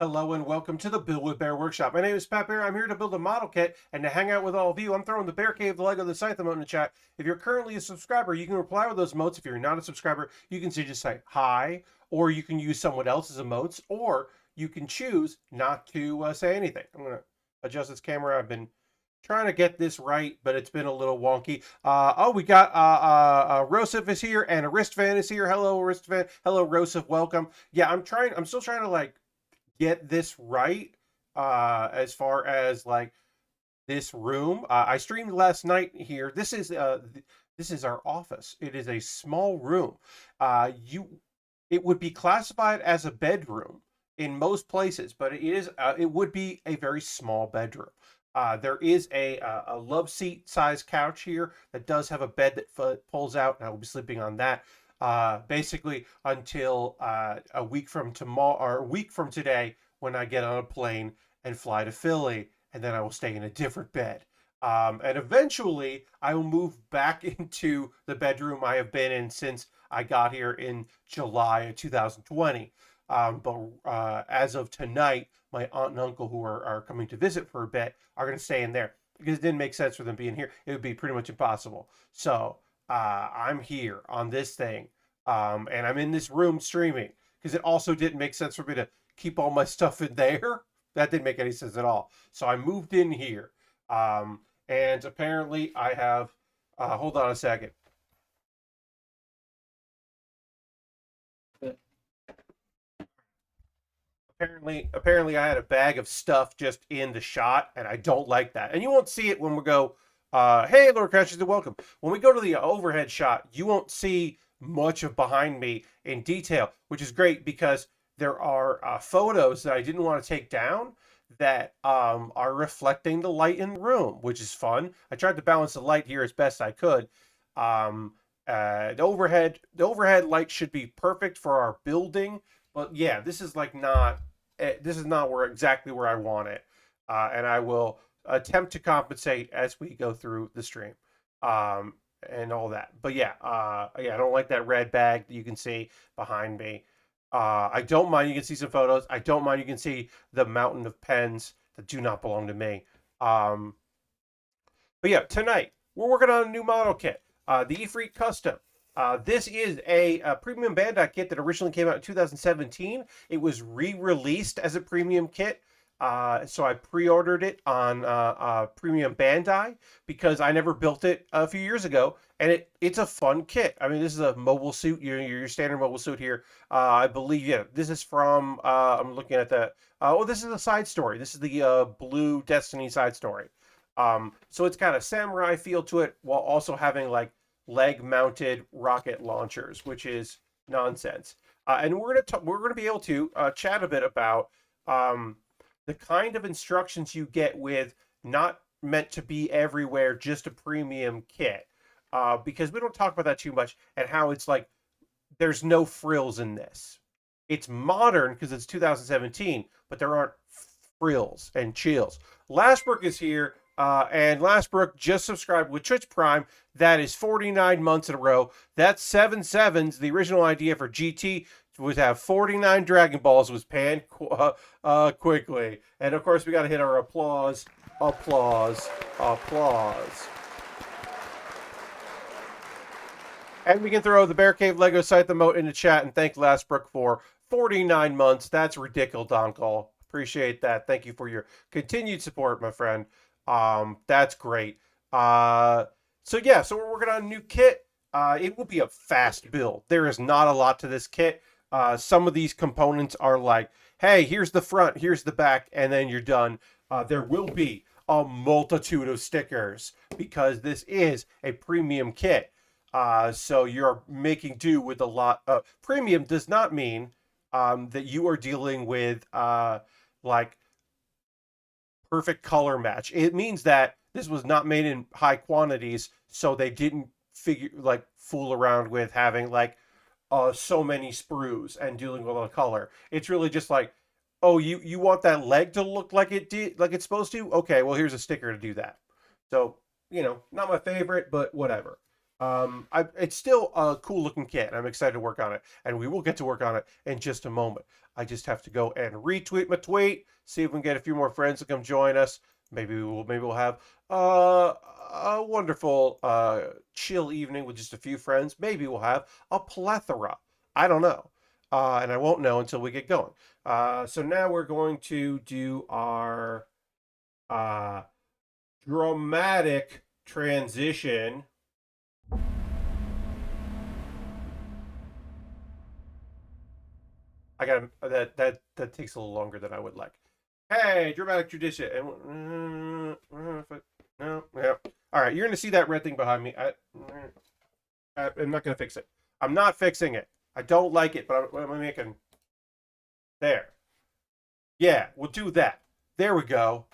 Hello and welcome to the Build With Baer Workshop. My name is Pat Bear. I'm here to build a model kit and to hang out with all of you. I'm throwing the Bear Cave, the Lego, the Scythe emote in the chat. If you're currently a subscriber, you can reply with those emotes. If you're not a subscriber, you can just say hi, or you can use someone else's emotes, or you can choose not to say anything. I'm going to adjust this camera. I've been trying to get this right, but it's been a little wonky. We got Rosif is here and Aristvan is here. Hello, Aristvan. Hello, Rosif. Welcome. Yeah, I'm still trying to get this right as far as like this room. I streamed last night here. This is our office. It is a small room. It would be classified as a bedroom in most places, but it would be a very small bedroom. There is a love seat size couch here that does have a bed that pulls out, and I will be sleeping on that basically until a week from tomorrow or a week from today when I get on a plane and fly to Philly, and then I will stay in a different bed. And eventually, I will move back into the bedroom I have been in since I got here in July of 2020. But as of tonight, my aunt and uncle, who are coming to visit for a bit, are going to stay in there because it didn't make sense for them being here. It would be pretty much impossible. So I'm here on this thing, and I'm in this room streaming because it also didn't make sense for me to keep all my stuff in there. That didn't make any sense at all. So I moved in here, and apparently I have. Hold on a second. Apparently, I had a bag of stuff just in the shot, and I don't like that. And you won't see it when we go. Hey, Lord Crashes, and welcome. When we go to the overhead shot, you won't see much of behind me in detail, which is great because there are photos that I didn't want to take down that are reflecting the light in the room, which is fun. I tried to balance the light here as best I could. The overhead light should be perfect for our building, but yeah, this is like not this is not exactly where I want it, and I will attempt to compensate as we go through the stream, and all that. But yeah, I don't like that red bag that you can see behind me. I don't mind. You can see some photos. I don't mind. You can see the mountain of pens that do not belong to me. Um, but yeah, tonight we're working on a new model kit, the Efreet Custom. This is a premium Bandai kit that originally came out in 2017. It was re-released as a premium kit. So I pre-ordered it on Premium Bandai because I never built it a few years ago, and it's a fun kit. I mean, this is a mobile suit, your standard mobile suit here. I believe, yeah, this is from. I'm looking at the. This is a side story. This is the Blue Destiny side story. So it's got a samurai feel to it while also having like leg-mounted rocket launchers, which is nonsense. And we're gonna be able to chat a bit about the kind of instructions you get with not meant to be everywhere, just a premium kit. Because we don't talk about that too much, and how it's like there's no frills in this. It's modern because it's 2017, but there aren't frills and chills. Lastbrook is here, and Lastbrook just subscribed with Twitch Prime. That is 49 months in a row. That's 7/7s. The original idea for GT was have 49 Dragon Balls was panned quickly. And of course, we got to hit our applause, applause, applause. And we can throw the Bear Cave Lego Scythe emote in the chat and thank Lastbrook for 49 months. That's ridiculous, Uncle. Appreciate that. Thank you for your continued support, my friend. That's great. So yeah, so we're working on a new kit. It will be a fast build. There is not a lot to this kit. Some of these components are like, hey, here's the front, here's the back, and then you're done. There will be a multitude of stickers because this is a premium kit. So you're making do with a lot. Premium does not mean that you are dealing with like perfect color match. It means that this was not made in high quantities, so they didn't fool around with having like so many sprues and dealing with a color. It's really just like, oh, you want that leg to look like it's supposed to? Okay, well here's a sticker to do that. So not my favorite, but whatever. It's still a cool looking kit, and I'm excited to work on it. And we will get to work on it in just a moment. I just have to go and retweet my tweet, see if we can get a few more friends to come join us. Maybe we'll have a wonderful chill evening with just a few friends. Maybe we'll have a plethora. I don't know. And I won't know until we get going. So now we're going to do our uh, dramatic transition. I got that takes a little longer than I would like. Hey, dramatic tradition. And no, yeah. All right, you're gonna see that red thing behind me. I'm not gonna fix it. I'm not fixing it. I don't like it, but I'm making there. Yeah, we'll do that. There we go.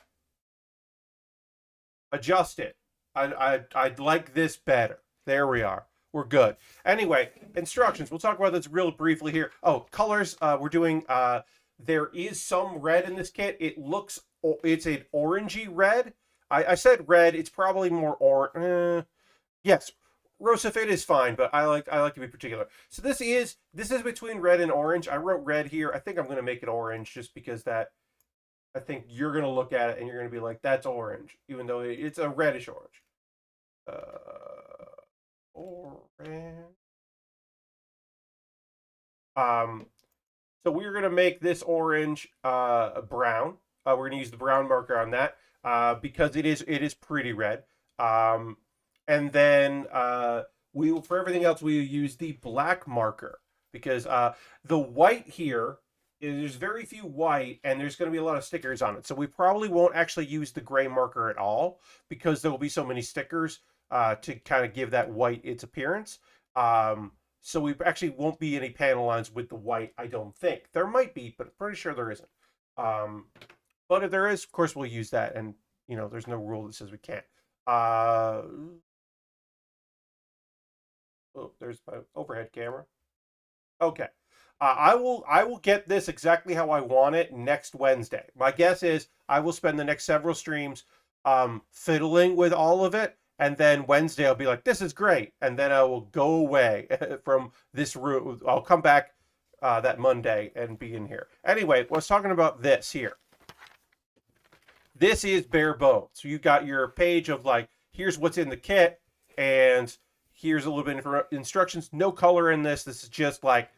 Adjust it. I'd like this better. There we are. We're good. Anyway, instructions. We'll talk about this real briefly here. Oh, colors. We're doing. There is some red in this kit. It's an orangey red. I said red. It's probably more yes, Rosafit is fine, but I like to be particular. So this is between red and orange. I wrote red here. I think I'm going to make it orange just because that. I think you're going to look at it and you're going to be like, that's orange, even though it's a reddish orange. Orange. So we're going to make this orange brown. We're going to use the brown marker on that because it is pretty red. And then for everything else, we use the black marker because the white here, there's very few white and there's going to be a lot of stickers on it. So we probably won't actually use the gray marker at all because there will be so many stickers to kind of give that white its appearance. So we actually won't be any panel lines with the white, I don't think. There might be, but I'm pretty sure there isn't. But if there is, of course, we'll use that. And, there's no rule that says we can't. There's my overhead camera. Okay. I will get this exactly how I want it next Wednesday. My guess is I will spend the next several streams fiddling with all of it, and then Wednesday I'll be like, this is great, and then I will go away from this room. I'll come back that Monday and be in here. Anyway, I was talking about this here. This is bare bones. So you got your page of like, here's what's in the kit, and here's a little bit of instructions. No color in this. This is just like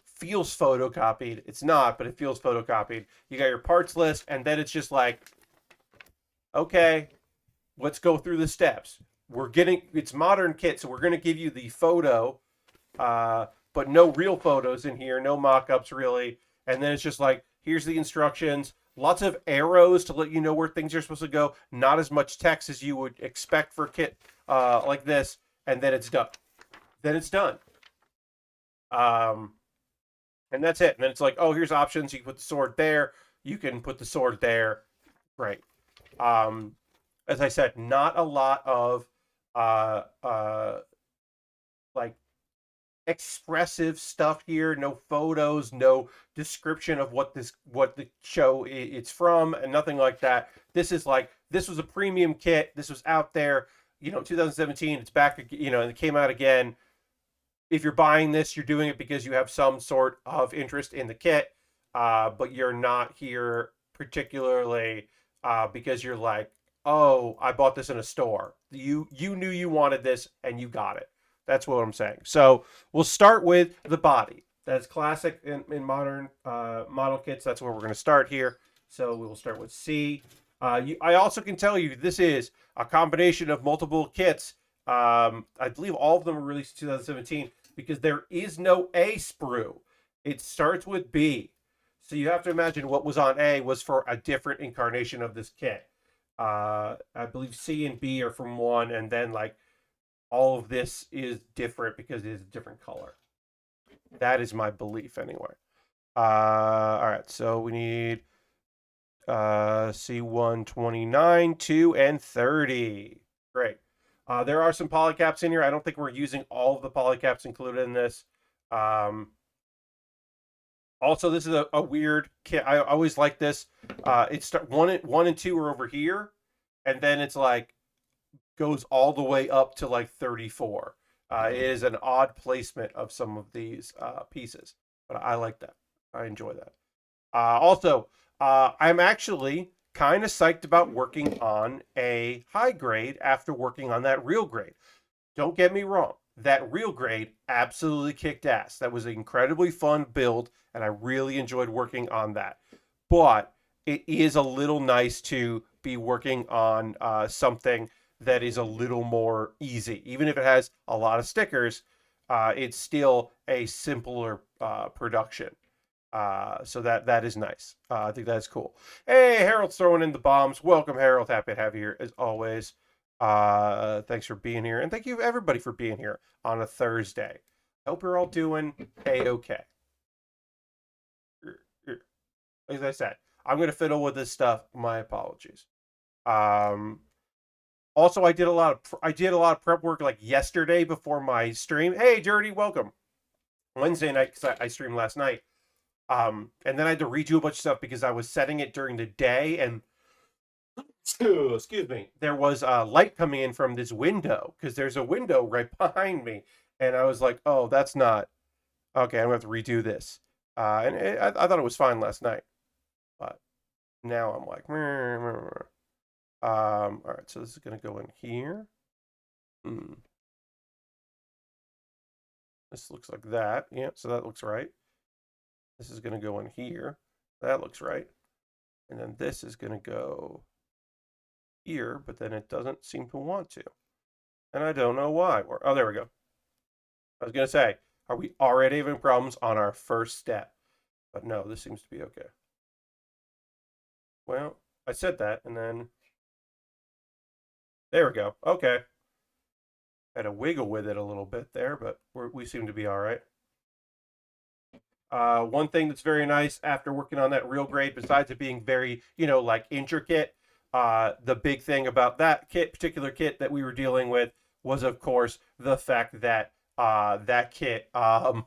feels photocopied. It's not, but it feels photocopied. You got your parts list, and then it's just like, okay, let's go through the steps. It's modern kit, so we're going to give you the photo, but no real photos in here, no mock-ups really. And then it's just like, here's the instructions. Lots of arrows to let you know where things are supposed to go. Not as much text as you would expect for a kit like this. And then it's done. And that's it. And then it's like, oh, here's options. You can put the sword there. You can put the sword there. Great. As I said, not a lot of like expressive stuff here. No photos, no description of what the show it's from, and nothing like that. This was a premium kit. This was out there, 2017. It's back, and it came out again. If you're buying this, you're doing it because you have some sort of interest in the kit, but you're not here particularly because you're like, oh, I bought this in a store. You knew you wanted this and you got it. That's what I'm saying. So we'll start with the body. That's classic in modern model kits. That's where we're going to start here. So we will start with C. I also can tell you this is a combination of multiple kits. I believe all of them were released in 2017 because there is no A sprue. It starts with B. So you have to imagine what was on A was for a different incarnation of this kit. I believe C and B are from one, and then like all of this is different because it is a different color. That is my belief anyway. All right, so we need C129, 2, and 30. Great. There are some polycaps in here. I don't think we're using all of the polycaps included in this. Also, this is a weird kit. I always like this. It's 1 and 2 are over here, and then it's like goes all the way up to like 34. It is an odd placement of some of these pieces, but I like that. I enjoy that. Also, I'm actually kind of psyched about working on a high grade after working on that real grade. Don't get me wrong. That real grade absolutely kicked ass. That was an incredibly fun build, and I really enjoyed working on that. But it is a little nice to be working on something that is a little more easy. Even if it has a lot of stickers, it's still a simpler production. So that is nice. I think that's cool. Hey, Harold's throwing in the bombs. Welcome, Harold. Happy to have you here as always. Thanks for being here, and thank you everybody for being here on a Thursday. I hope you're all doing okay. As I said, I'm gonna fiddle with this stuff. My apologies. Um, Also, I did a lot of prep work like yesterday before my stream. Hey, Dirty, welcome. Wednesday night because I streamed last night. And then I had to redo a bunch of stuff because I was setting it during the day, and excuse me, there was light coming in from this window because there's a window right behind me, and I was like, oh, that's not okay. I'm gonna have to redo this. I thought it was fine last night, but now I'm like, meh, meh, meh. All right, so this is gonna go in here. This looks like that. Yeah, so that looks right. This is gonna go in here. That looks right. And then this is gonna go here, but then it doesn't seem to want to. And I don't know why. Oh, there we go. I was gonna say, are we already having problems on our first step? But no, this seems to be okay. Well, I said that, and then there we go. Okay. Had to wiggle with it a little bit there, but we seem to be all right. One thing that's very nice after working on that real grade, besides it being very, like intricate, the big thing about that particular kit that we were dealing with was, of course, the fact that that kit had a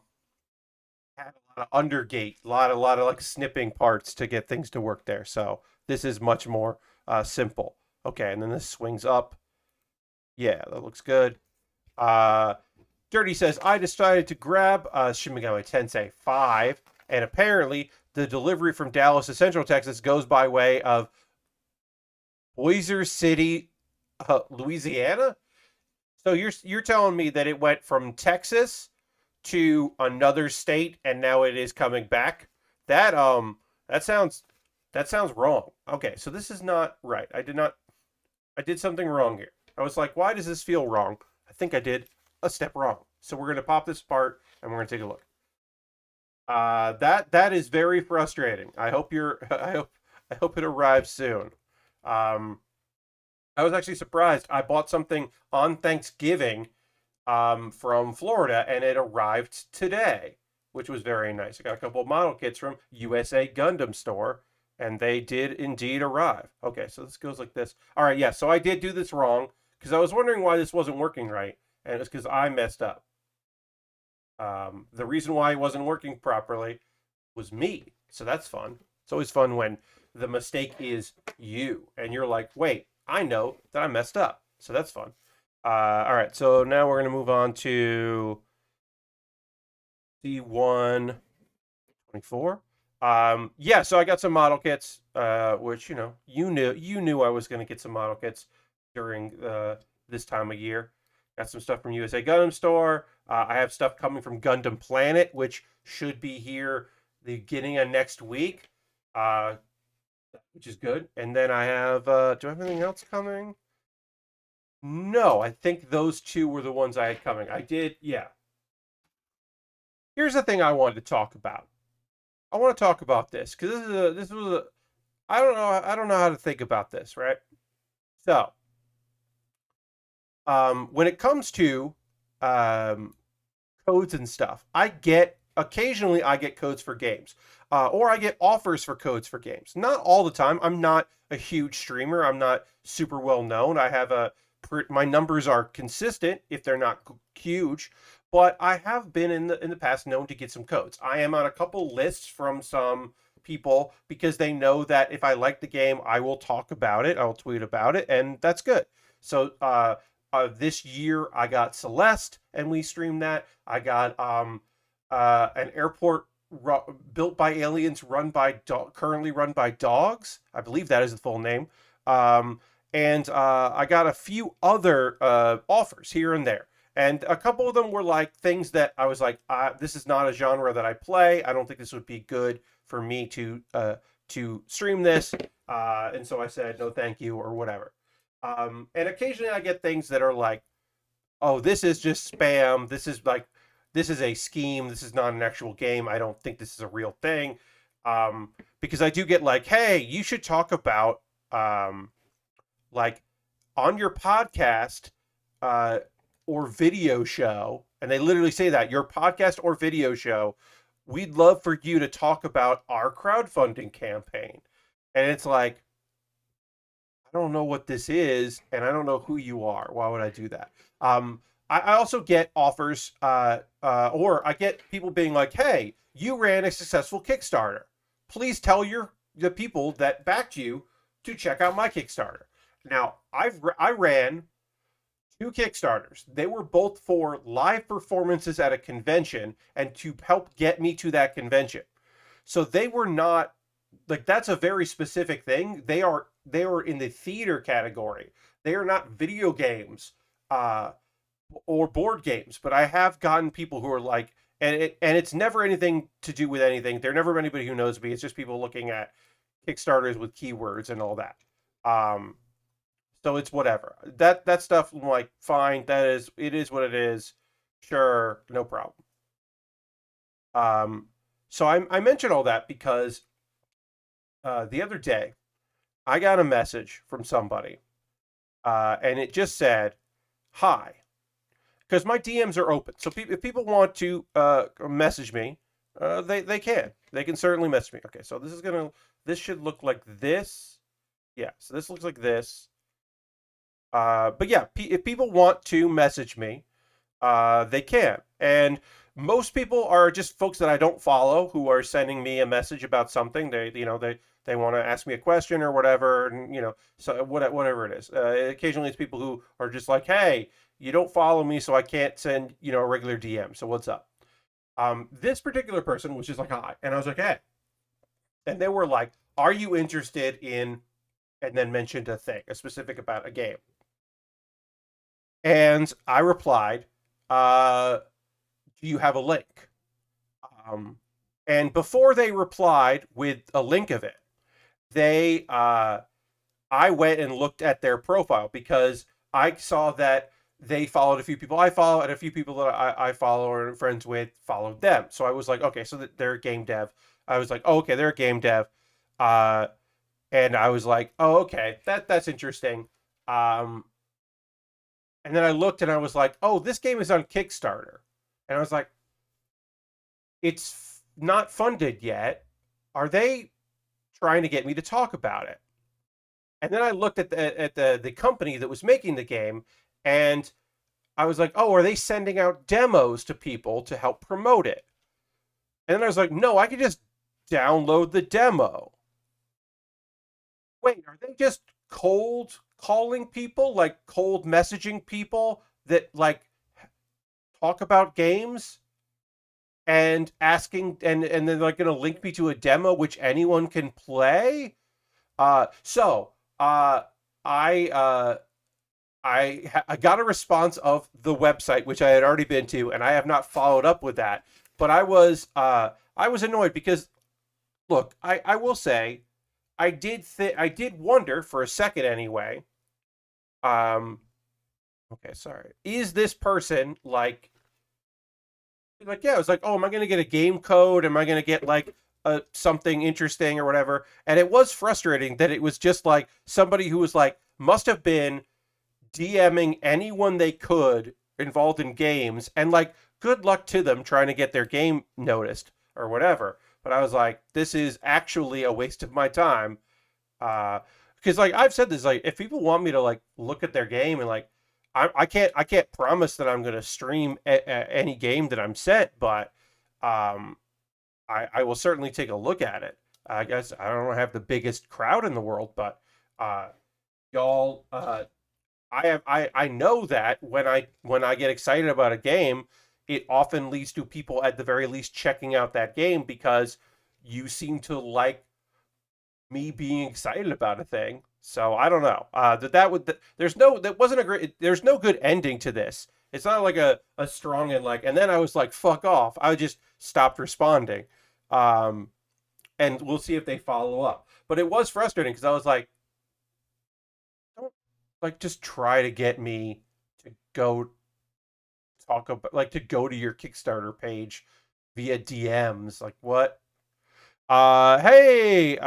lot of undergate, a lot of like snipping parts to get things to work there. So this is much more simple. Okay, and then this swings up. Yeah, that looks good. Dirty says, I decided to grab Shin Megami Tensei 5, and apparently the delivery from Dallas to Central Texas goes by way of Boiser City, Louisiana. So you're telling me that it went from Texas to another state and now it is coming back? That sounds wrong. Okay, so this is not right. I did something wrong here. I was like, why does this feel wrong? I think I did a step wrong. So we're gonna pop this apart and we're gonna take a look. That is very frustrating. I hope I hope it arrives soon. I was actually surprised. I bought something on Thanksgiving from Florida, and it arrived today, which was very nice. I got a couple of model kits from USA Gundam Store, and they did indeed arrive. Okay, so this goes like this. All right, yeah, so I did do this wrong because I was wondering why this wasn't working right, and it's because I messed up. The reason why it wasn't working properly was me, so that's fun. It's always fun when the mistake is you, and you're like, wait, I know that I messed up, so that's fun. All right, so now we're going to move on to C124. Yeah, so I got some model kits, which you knew I was going to get some model kits during this time of year. Got some stuff from USA Gundam Store. I have stuff coming from Gundam Planet, which should be here the beginning of next week, which is good. And then I have, do I have anything else coming? No, I think those two were the ones I had coming. I did, yeah. Here's the thing I wanted to talk about. I want to talk about this because I don't know how to think about this, right? So, when it comes to codes and stuff, occasionally I get codes for games, or I get offers for codes for games. Not all the time. I'm not a huge streamer. I'm not super well known. My numbers are consistent if they're not huge, but I have been in the past known to get some codes. I am on a couple lists from some people because they know that if I like the game, I will talk about it. I will tweet about it, and that's good. So this year I got Celeste and we streamed that. I got an airport built by aliens, currently run by dogs. I believe that is the full name. Um, and I got a few other offers here and there. And a couple of them were like things that I was like, this is not a genre that I play. I don't think this would be good for me to stream this. And so I said, no, thank you, or whatever. And occasionally I get things that are like, oh, this is just spam. This is a scheme. This is not an actual game. I don't think this is a real thing. Because I do get like, hey, you should talk about, like on your podcast, or video show. And they literally say that your podcast or video show, we'd love for you to talk about our crowdfunding campaign. And it's like, I don't know what this is, and I don't know who you are. Why would I do that? I also get offers, or I get people being like, "Hey, you ran a successful Kickstarter. Please tell the people that backed you to check out my Kickstarter." Now, I ran 2 Kickstarters. They were both for live performances at a convention and to help get me to that convention. So they were not like, that's a very specific thing. They are in the theater category. They are not video games or board games. But I have gotten people who are like, and it's never anything to do with anything. They're never anybody who knows me. It's just people looking at Kickstarters with keywords and all that. So it's whatever. That stuff, I'm like, fine. It is what it is. Sure, no problem. So I mentioned all that because the other day I got a message from somebody, and it just said, "Hi," because my DMs are open. So if people want to message me, they can. They can certainly message me. Okay, so this should look like this. Yeah, so this looks like this. But yeah, if people want to message me, they can. And most people are just folks that I don't follow who are sending me a message about something. They want to ask me a question or whatever, and so whatever it is. Occasionally, it's people who are just like, "Hey, you don't follow me, so I can't send a regular DM. So what's up?" This particular person was just like, "Hi," and I was like, "Hey," and they were like, "Are you interested in?" And then mentioned a specific about a game. And I replied, "Do you have a link?" And before they replied with a link of it, I went and looked at their profile because I saw that they followed a few people I follow, and a few people that I follow or am friends with followed them. So I was like, okay, so they're a game dev. I was like, oh, okay, they're a game dev. And I was like, oh, okay, that's interesting. And then I looked and I was like, oh, this game is on Kickstarter. And I was like, it's not funded yet. Are they trying to get me to talk about it? And then I looked at the company that was making the game, and I was like, oh, are they sending out demos to people to help promote it? And then I was like, no, I could just download the demo. Wait, are they just cold calling people, like cold messaging people that like talk about games and asking, and then like going to link me to a demo which anyone can play? So I got a response of the website, which I had already been to, and I have not followed up with that. But I was annoyed because, look, I will say, I did wonder for a second anyway. Okay, sorry. Is this person like yeah? I was like, oh, am I gonna get a game code? Am I gonna get like something interesting or whatever? And it was frustrating that it was just like somebody who was like must have been DMing anyone they could involved in games, and like good luck to them trying to get their game noticed or whatever. But I was like, this is actually a waste of my time. Because like I've said this, like if people want me to like look at their game and like I can't promise that I'm going to stream any game that I'm sent, but I will certainly take a look at it. I guess I don't have the biggest crowd in the world, but y'all I know that when I get excited about a game, it often leads to people at the very least checking out that game because you seem to like me being excited about a thing. So I don't know. That would there's no that wasn't a great. There's no good ending to this. It's not like a strong and like. And then I was like, fuck off. I just stopped responding. Um, and we'll see if they follow up. But it was frustrating because I was like, don't like just try to get me to go talk about like to go to your Kickstarter page via DMs. Like what? Hey,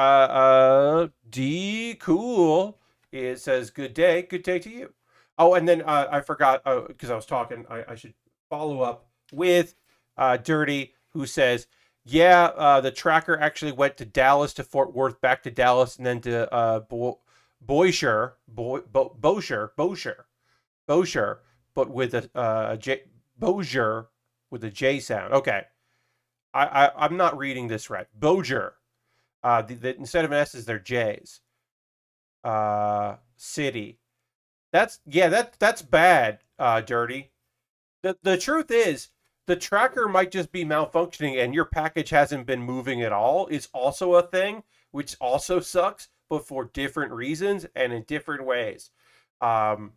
D cool. It says good day to you. Oh, and then I forgot because I was talking. I should follow up with Dirty, who says, yeah, the tracker actually went to Dallas to Fort Worth, back to Dallas, and then to Bossier, but with a J, Bossier with a J sound. Okay, I'm not reading this right. Bossier. Instead of an S is their J's. City. That's bad. Dirty. The truth is, the tracker might just be malfunctioning, and your package hasn't been moving at all. Is also a thing, which also sucks, but for different reasons and in different ways. Um,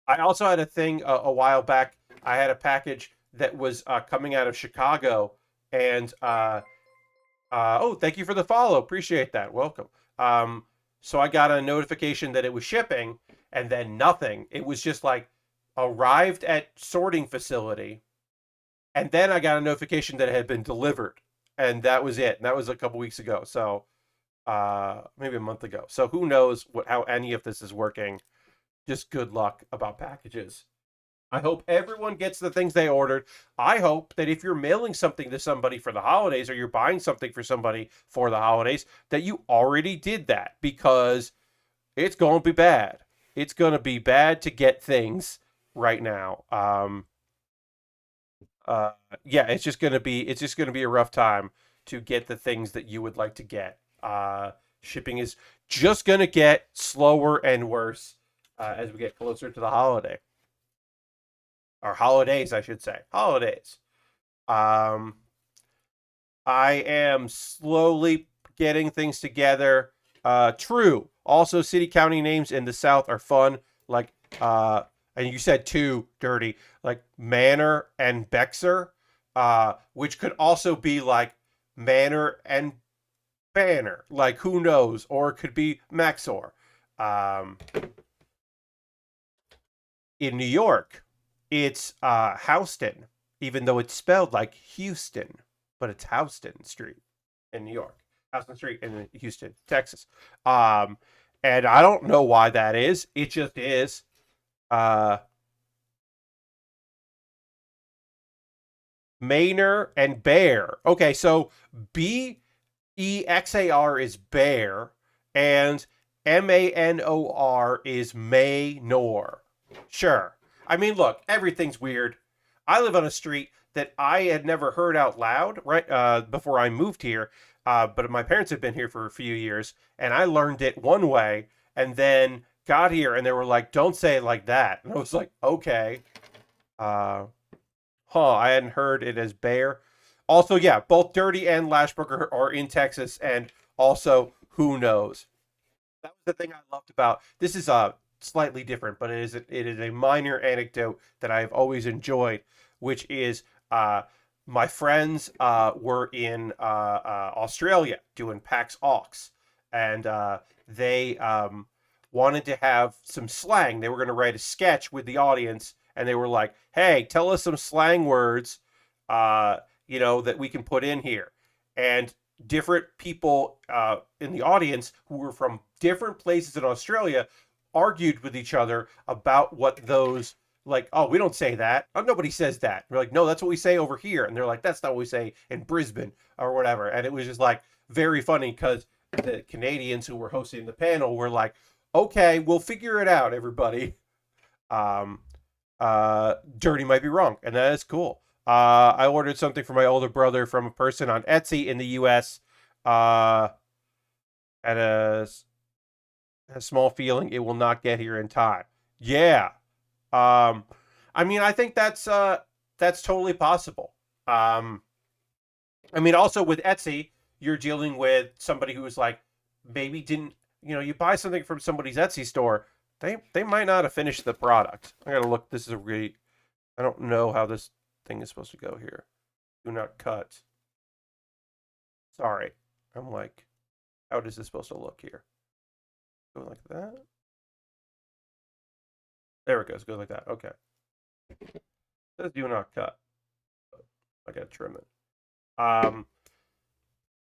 I also had a thing a while back. I had a package that was coming out of Chicago, and oh, thank you for the follow. Appreciate that. Welcome. So I got a notification that it was shipping, and then nothing. It was just like arrived at sorting facility, and then I got a notification that it had been delivered, and that was it. And that was a couple weeks ago. So maybe a month ago. So who knows how any of this is working? Just good luck about packages. I hope everyone gets the things they ordered. I hope that if you're mailing something to somebody for the holidays or you're buying something for somebody for the holidays, that you already did that because it's going to be bad. It's going to be bad to get things right now. Yeah, it's just going to be a rough time to get the things that you would like to get. Shipping is just going to get slower and worse as we get closer to the holiday. Or holidays, I should say. Holidays. Um, I am slowly getting things together. True. Also, city county names in the South are fun. Like, and you said two, Dirty, like Manor and Bexar, which could also be like Manor and Banner. Like, who knows? Or it could be Maxor. Um, in New York, it's Houston, even though it's spelled like Houston, but it's Houston Street in New York. Houston Street in Houston, Texas. Um, and I don't know why that is. It just is. Uh, Manor and Bear. Okay, so Bexar is Bear, and Manor is Maynor. Sure. I mean, look, everything's weird. I live on a street that I had never heard out loud right before I moved here, but my parents have been here for a few years, and I learned it one way, and then got here, and they were like, "Don't say it like that," and I was like, "Okay." Uh, I hadn't heard it as Bear. Also, yeah, both Dirty and Lashbrook are in Texas, and also, who knows? That was the thing I loved about this. Is slightly different, but it is a minor anecdote that I've always enjoyed, which is my friends were in Australia doing PAX Aux, and they wanted to have some slang. They were going to write a sketch with the audience, and they were like, "Hey, tell us some slang words, that we can put in here." And different people in the audience who were from different places in Australia argued with each other about what those like. Oh, we don't say that. Oh, nobody says that. We're like, no, that's what we say over here. And they're like, that's not what we say in Brisbane or whatever. And it was just like very funny because the Canadians who were hosting the panel were like, okay, we'll figure it out, everybody. Um, Dirty might be wrong, and that is cool. I ordered something for my older brother from a person on Etsy in the U.S. At a small feeling it will not get here in time. Yeah. Um, I mean, I think that's totally possible. Um, I mean, also with Etsy, you're dealing with somebody who's like maybe didn't, you buy something from somebody's Etsy store, they might not have finished the product. I gotta look. This is a really, I don't know how this thing is supposed to go here. Do not cut. Sorry, I'm like, how is this supposed to look here? Go like that. There it goes. Go like that. Okay. It says do not cut. I gotta trim it.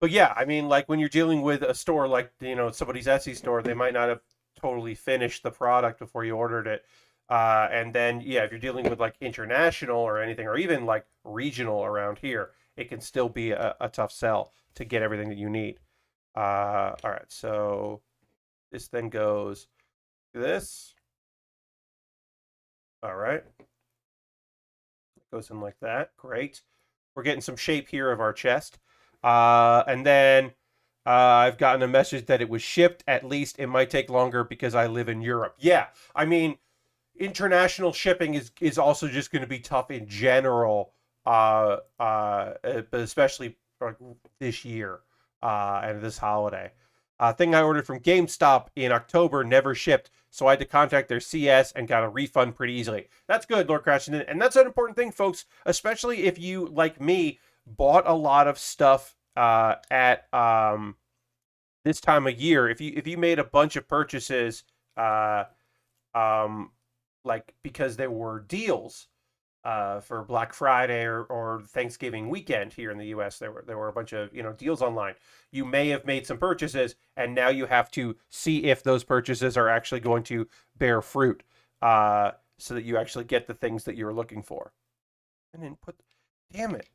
But yeah, I mean, like when you're dealing with a store like somebody's Etsy store, they might not have totally finished the product before you ordered it. And then yeah, if you're dealing with like international or anything, or even like regional around here, it can still be a tough sell to get everything that you need. All right, so this then goes this. All right, goes in like that. Great. We're getting some shape here of our chest. And then I've gotten a message that it was shipped. At least it might take longer because I live in Europe. Yeah, I mean, international shipping is also just going to be tough in general, but especially like this year and this holiday. Thing I ordered from GameStop in October never shipped, so I had to contact their CS and got a refund pretty easily. That's good, Lord Crashington, and that's an important thing, folks. Especially if you, like me, bought a lot of stuff at this time of year. If you made a bunch of purchases, uh, um, like because there were deals for Black Friday or Thanksgiving weekend here in the U.S. There were a bunch of deals online. You may have made some purchases, and now you have to see if those purchases are actually going to bear fruit, so that you actually get the things that you're looking for. And then damn it,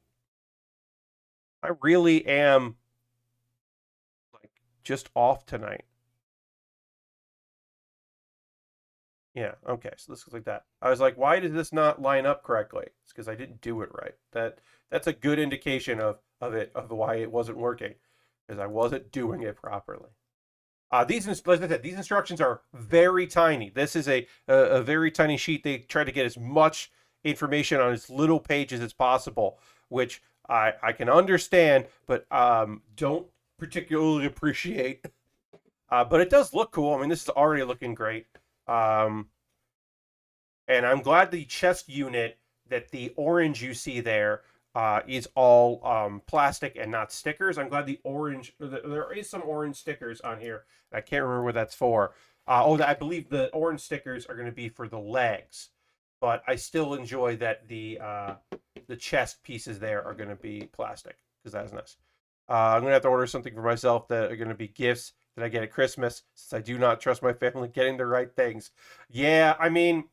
I really am like just off tonight. Yeah, okay, so this looks like that. I was like, why did this not line up correctly? It's because I didn't do it right. That's a good indication of why it wasn't working, because I wasn't doing it properly. Like I said, these instructions are very tiny. This is a very tiny sheet. They try to get as much information on as little pages as possible, which I can understand, but don't particularly appreciate. But it does look cool. I mean, this is already looking great. Um, and I'm glad the chest unit, that the orange you see there is all plastic and not stickers. I'm glad the orange, there is some orange stickers on here. I can't remember what that's for. I believe the orange stickers are going to be for the legs, but I still enjoy that the chest pieces there are going to be plastic because that's nice. I'm going to have to order something for myself that are going to be gifts that I get at Christmas, since I do not trust my family getting the right things. Yeah, I mean,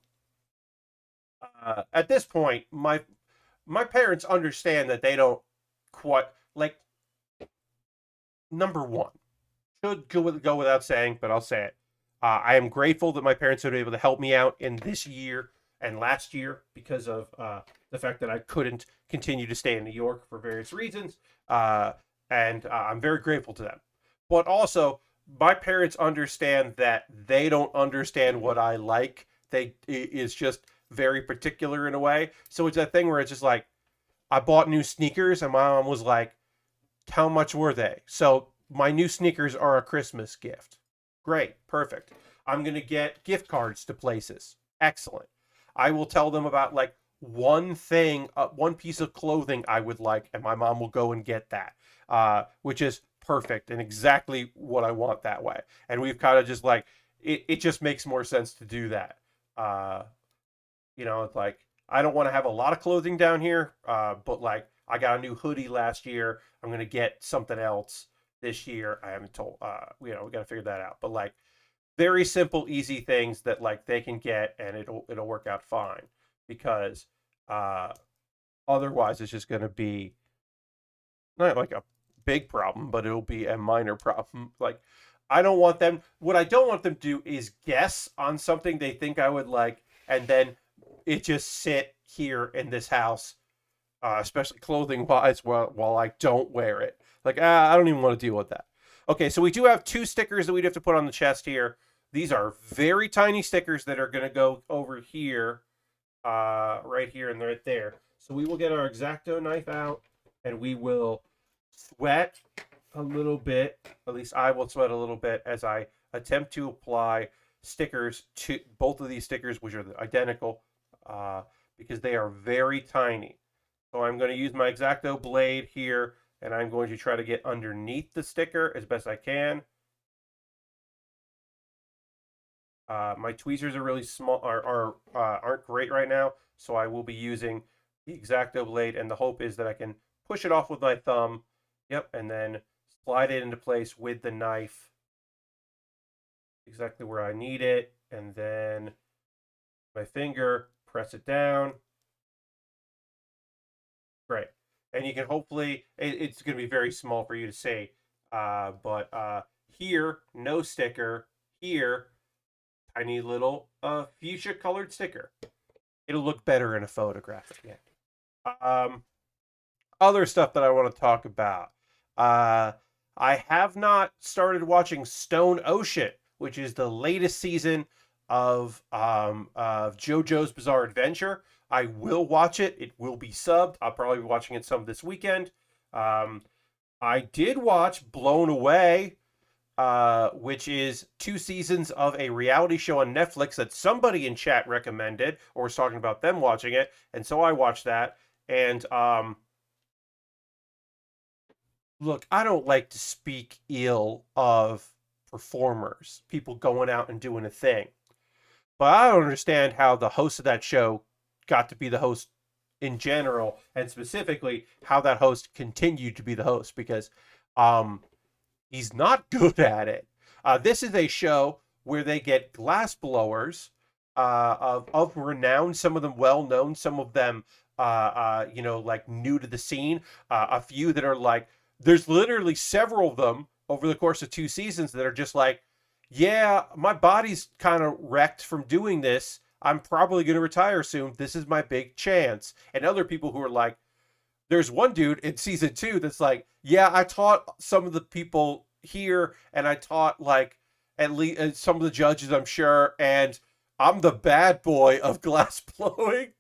at this point, my parents understand that they don't quite like. Number one, should go without saying, but I'll say it. I am grateful that my parents have been able to help me out in this year and last year because of the fact that I couldn't continue to stay in New York for various reasons, and I'm very grateful to them. But also, my parents understand that they don't understand what I like. Is just very particular in a way. So it's that thing where it's just like I bought new sneakers, and my mom was like, "How much were they?" So my new sneakers are a Christmas gift. Great, perfect. I'm gonna get gift cards to places. Excellent. I will tell them about like one thing, one piece of clothing I would like, and my mom will go and get that, which is perfect and exactly what I want that way. And we've kind of just like it just makes more sense to do that. Uh, it's like I don't want to have a lot of clothing down here, but like I got a new hoodie last year. I'm gonna get something else this year. I haven't told. We got to figure that out. But like very simple, easy things that like they can get, and it'll work out fine because uh, otherwise it's just gonna be not like a big problem, but it'll be a minor problem. Like I don't want them. What I don't want them to do is guess on something they think I would like, and then it just sit here in this house, especially clothing wise, while I don't wear it. Like I don't even want to deal with that. Okay, so we do have two stickers that we'd have to put on the chest here. These are very tiny stickers that are going to go over here, right here and right there. So we will get our X-Acto knife out, and we will sweat a little bit. At least I will sweat a little bit as I attempt to apply stickers to both of these stickers, which are identical, because they are very tiny. So I'm going to use my X-Acto blade here, and I'm going to try to get underneath the sticker as best I can. My tweezers are really small, aren't great right now, so I will be using the X-Acto blade, and the hope is that I can push it off with my thumb. Yep, and then slide it into place with the knife exactly where I need it, and then my finger, press it down. Great. And you can hopefully, it's going to be very small for you to see, but here, no sticker. Here, tiny little fuchsia colored sticker. It'll look better in a photograph again. Other stuff that I want to talk about. I have not started watching Stone Ocean, which is the latest season of JoJo's Bizarre Adventure. I will watch it. It will be subbed. I'll probably be watching it some this weekend. I did watch Blown Away, which is 2 seasons of a reality show on Netflix that somebody in chat recommended or was talking about them watching it, and so I watched that. And look, I don't like to speak ill of performers, people going out and doing a thing, but I don't understand how the host of that show got to be the host in general, and specifically how that host continued to be the host, because he's not good at it. This is a show where they get glass blowers of renown, some of them well known, some of them like new to the scene, a few that are like, there's literally several of them over the course of 2 seasons that are just like, yeah, my body's kind of wrecked from doing this. I'm probably going to retire soon. This is my big chance. And other people who are like, there's one dude in season 2 that's like, yeah, I taught some of the people here, and I taught like at least some of the judges, I'm sure, and I'm the bad boy of glass blowing.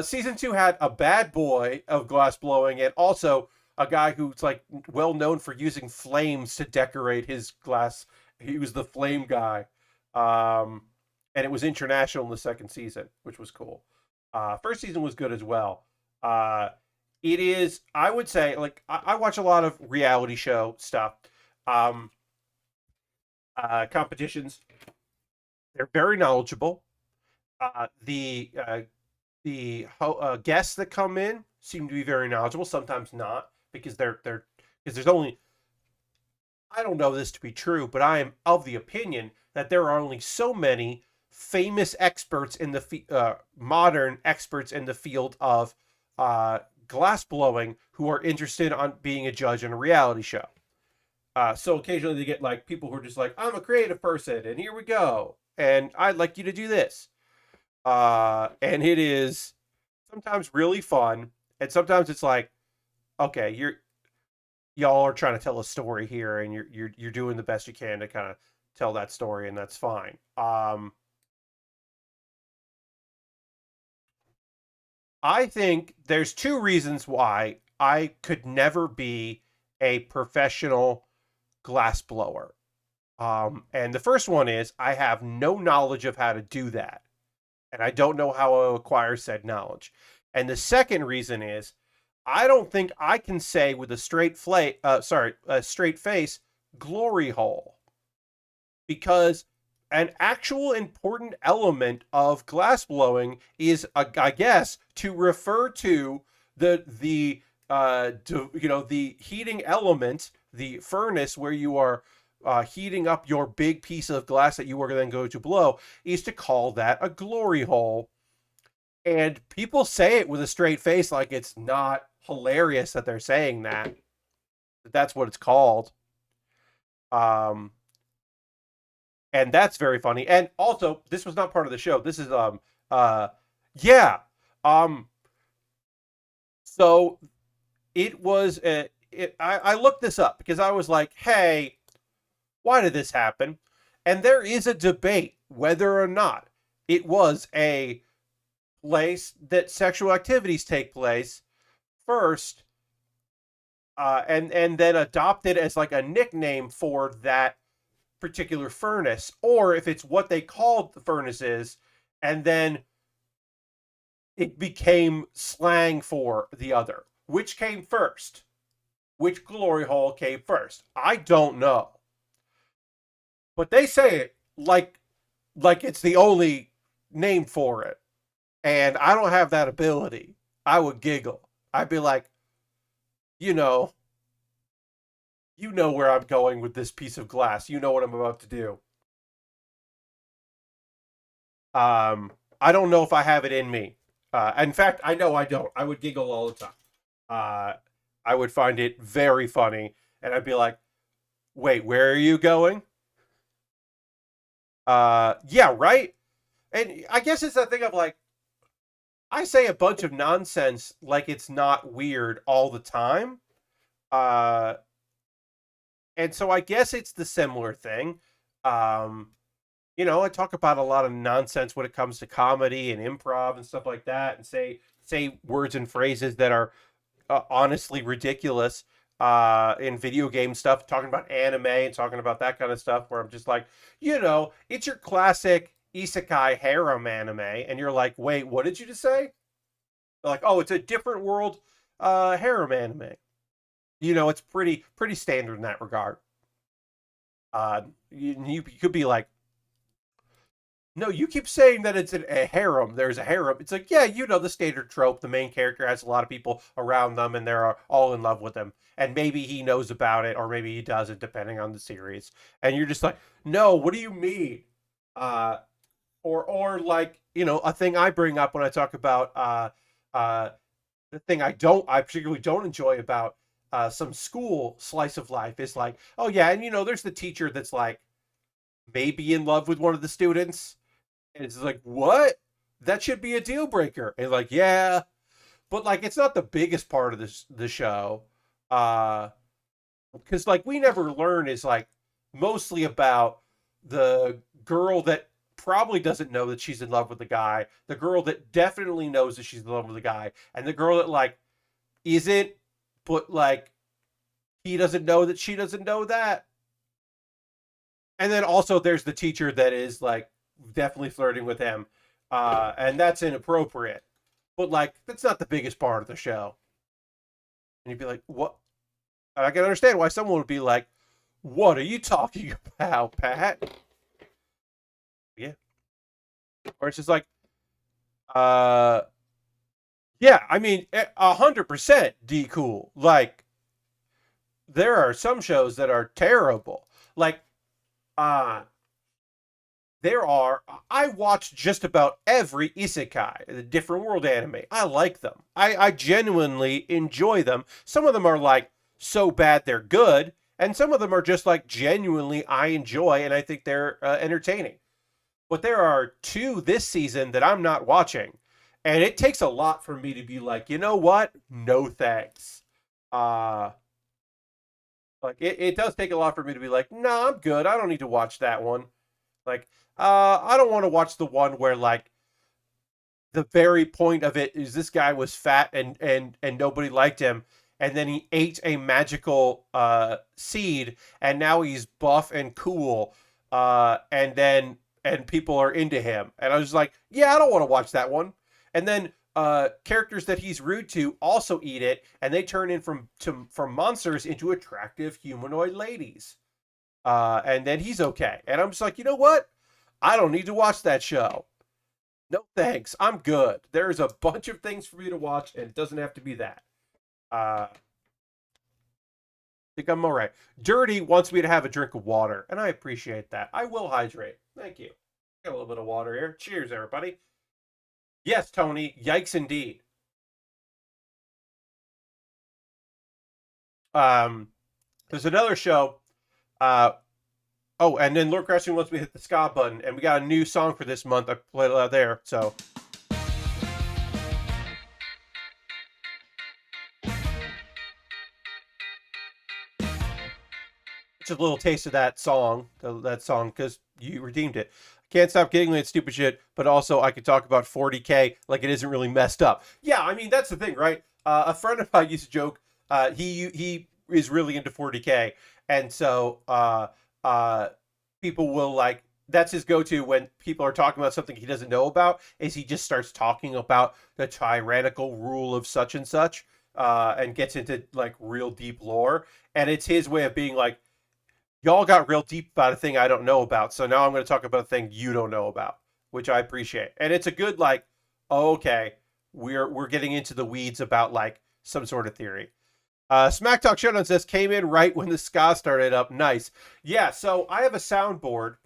Season 2 had a bad boy of glass blowing, and also a guy who's like well known for using flames to decorate his glass. He was the flame guy, and it was international in the 2nd season, which was cool. First season was good as well. It is, I would say, like, I watch a lot of reality show stuff, competitions. They're very knowledgeable. The guests that come in seem to be very knowledgeable. Sometimes not, because because there's only, I don't know this to be true, but I am of the opinion that there are only so many famous experts in the modern experts in the field of glass blowing who are interested on being a judge in a reality show. So occasionally they get like people who are just like, I'm a creative person, and here we go, and I'd like you to do this. And it is sometimes really fun, and sometimes it's like, okay, y'all are trying to tell a story here, and you're doing the best you can to kind of tell that story, and that's fine. I think there's 2 reasons why I could never be a professional glass blower. And the first one is I have no knowledge of how to do that, and I don't know how to acquire said knowledge. And the second reason is I don't think I can say with a straight face, glory hole, because an actual important element of glass blowing is, I guess, to refer to the heating element, the furnace where you are heating up your big piece of glass that you are then going to blow, is to call that a glory hole. And people say it with a straight face, like it's not hilarious that they're saying that. But that's what it's called. Um, and that's very funny. And also, this was not part of the show. This is yeah. So it was I looked this up because I was like, hey, why did this happen? And there is a debate whether or not it was a place that sexual activities take place first, and then adopted as like a nickname for that particular furnace, or if it's what they called the furnace is, and then it became slang for the other. Which came first? Which glory hole came first? I don't know. But they say it like it's the only name for it. And I don't have that ability. I would giggle. I'd be like, you know, you know where I'm going with this piece of glass. You know what I'm about to do. I don't know if I have it in me. In fact, I know I don't. I would giggle all the time. Uh, I would find it very funny, and I'd be like, "Wait, where are you going?" Yeah, right. And I guess it's that thing of like, I say a bunch of nonsense like it's not weird all the time. Uh, and so I guess it's the similar thing. Um, I talk about a lot of nonsense when it comes to comedy and improv and stuff like that, and say words and phrases that are honestly ridiculous in video game stuff, talking about anime and talking about that kind of stuff, where I'm just like, it's your classic isekai harem anime, and you're like, wait, what did you just say? They're like, oh, it's a different world harem anime. It's pretty standard in that regard. You could be like, no, you keep saying that it's a harem. There's a harem. It's like, yeah, the standard trope. The main character has a lot of people around them, and they're all in love with him. And maybe he knows about it, or maybe he doesn't, depending on the series. And you're just like, no, what do you mean? Uh, or like, a thing I bring up when I talk about uh, the thing I particularly don't enjoy about some school slice of life is like, oh yeah, and there's the teacher that's like maybe in love with one of the students, and it's like, what? That should be a deal breaker. And like, yeah, but like, it's not the biggest part of the show. Uh, because like we never learn is like mostly about the girl that probably doesn't know that she's in love with the guy, the girl that definitely knows that she's in love with the guy, and the girl that like isn't, but like he doesn't know that she doesn't know that. And then also there's the teacher that is like definitely flirting with him, and that's inappropriate. But like that's not the biggest part of the show. And you'd be like, what? And I can understand why someone would be like, what are you talking about, Pat? Yeah. Or it's just like, uh, yeah, I mean, 100% D cool. Like, there are some shows that are terrible. Like, uh, I watch just about every isekai, the different world anime. I like them. I genuinely enjoy them. Some of them are like so bad they're good, and some of them are just like genuinely I enjoy and I think they're entertaining. But there are two this season that I'm not watching, and it takes a lot for me to be like, you know what? No thanks. Uh like it does take a lot for me to be like, nah, I'm good. I don't need to watch that one. Like, I don't want to watch the one where like the very point of it is this guy was fat and nobody liked him, and then he ate a magical seed, and now he's buff and cool, and people are into him. And I was like, yeah, I don't want to watch that one. And then characters that he's rude to also eat it, and they turn in from monsters into attractive humanoid ladies. And then he's okay. And I'm just like, you know what? I don't need to watch that show. No thanks. I'm good. There's a bunch of things for me to watch, and it doesn't have to be that. I think I'm all right. Dirty wants me to have a drink of water, and I appreciate that. I will hydrate. Thank you. Got a little bit of water here. Cheers, everybody. Yes, Tony. Yikes, indeed. There's another show. Uh, Oh, and then Lord Crashing wants me to hit the ska button, and we got a new song for this month. I played it out there, so it's a little taste of that song, because You redeemed it. Can't stop giggling at stupid shit, but also I could talk about 40K like it isn't really messed up. Yeah, I mean that's the thing, right? A friend of mine used to joke. He is really into 40K, and so uh, people will like that's his go-to when people are talking about something he doesn't know about. Is he just starts talking about the tyrannical rule of such and such, and gets into like real deep lore, and it's his way of being like, y'all got real deep about a thing I don't know about, so now I'm going to talk about a thing you don't know about, which I appreciate. And it's a good like, oh, okay, we're getting into the weeds about like some sort of theory. Smack Talk Showdown says came in right when the ska started up. Nice, yeah. So I have a soundboard,